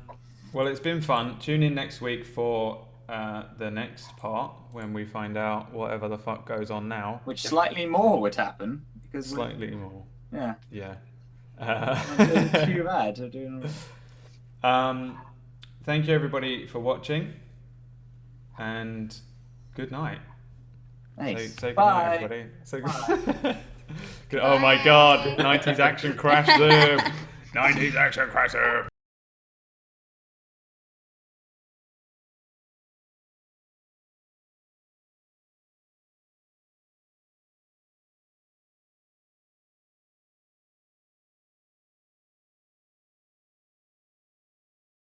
Well, it's been fun. Tune in next week for the next part when we find out whatever the fuck goes on now. Which slightly more would happen because Slightly more. yeah. Yeah. I'm doing too bad. I'm doing all right. Thank you everybody for watching, and good night. Nice. Say good Bye. night, everybody. Say good. Oh my God! 90s action crash zoom. 90s action crash zoom.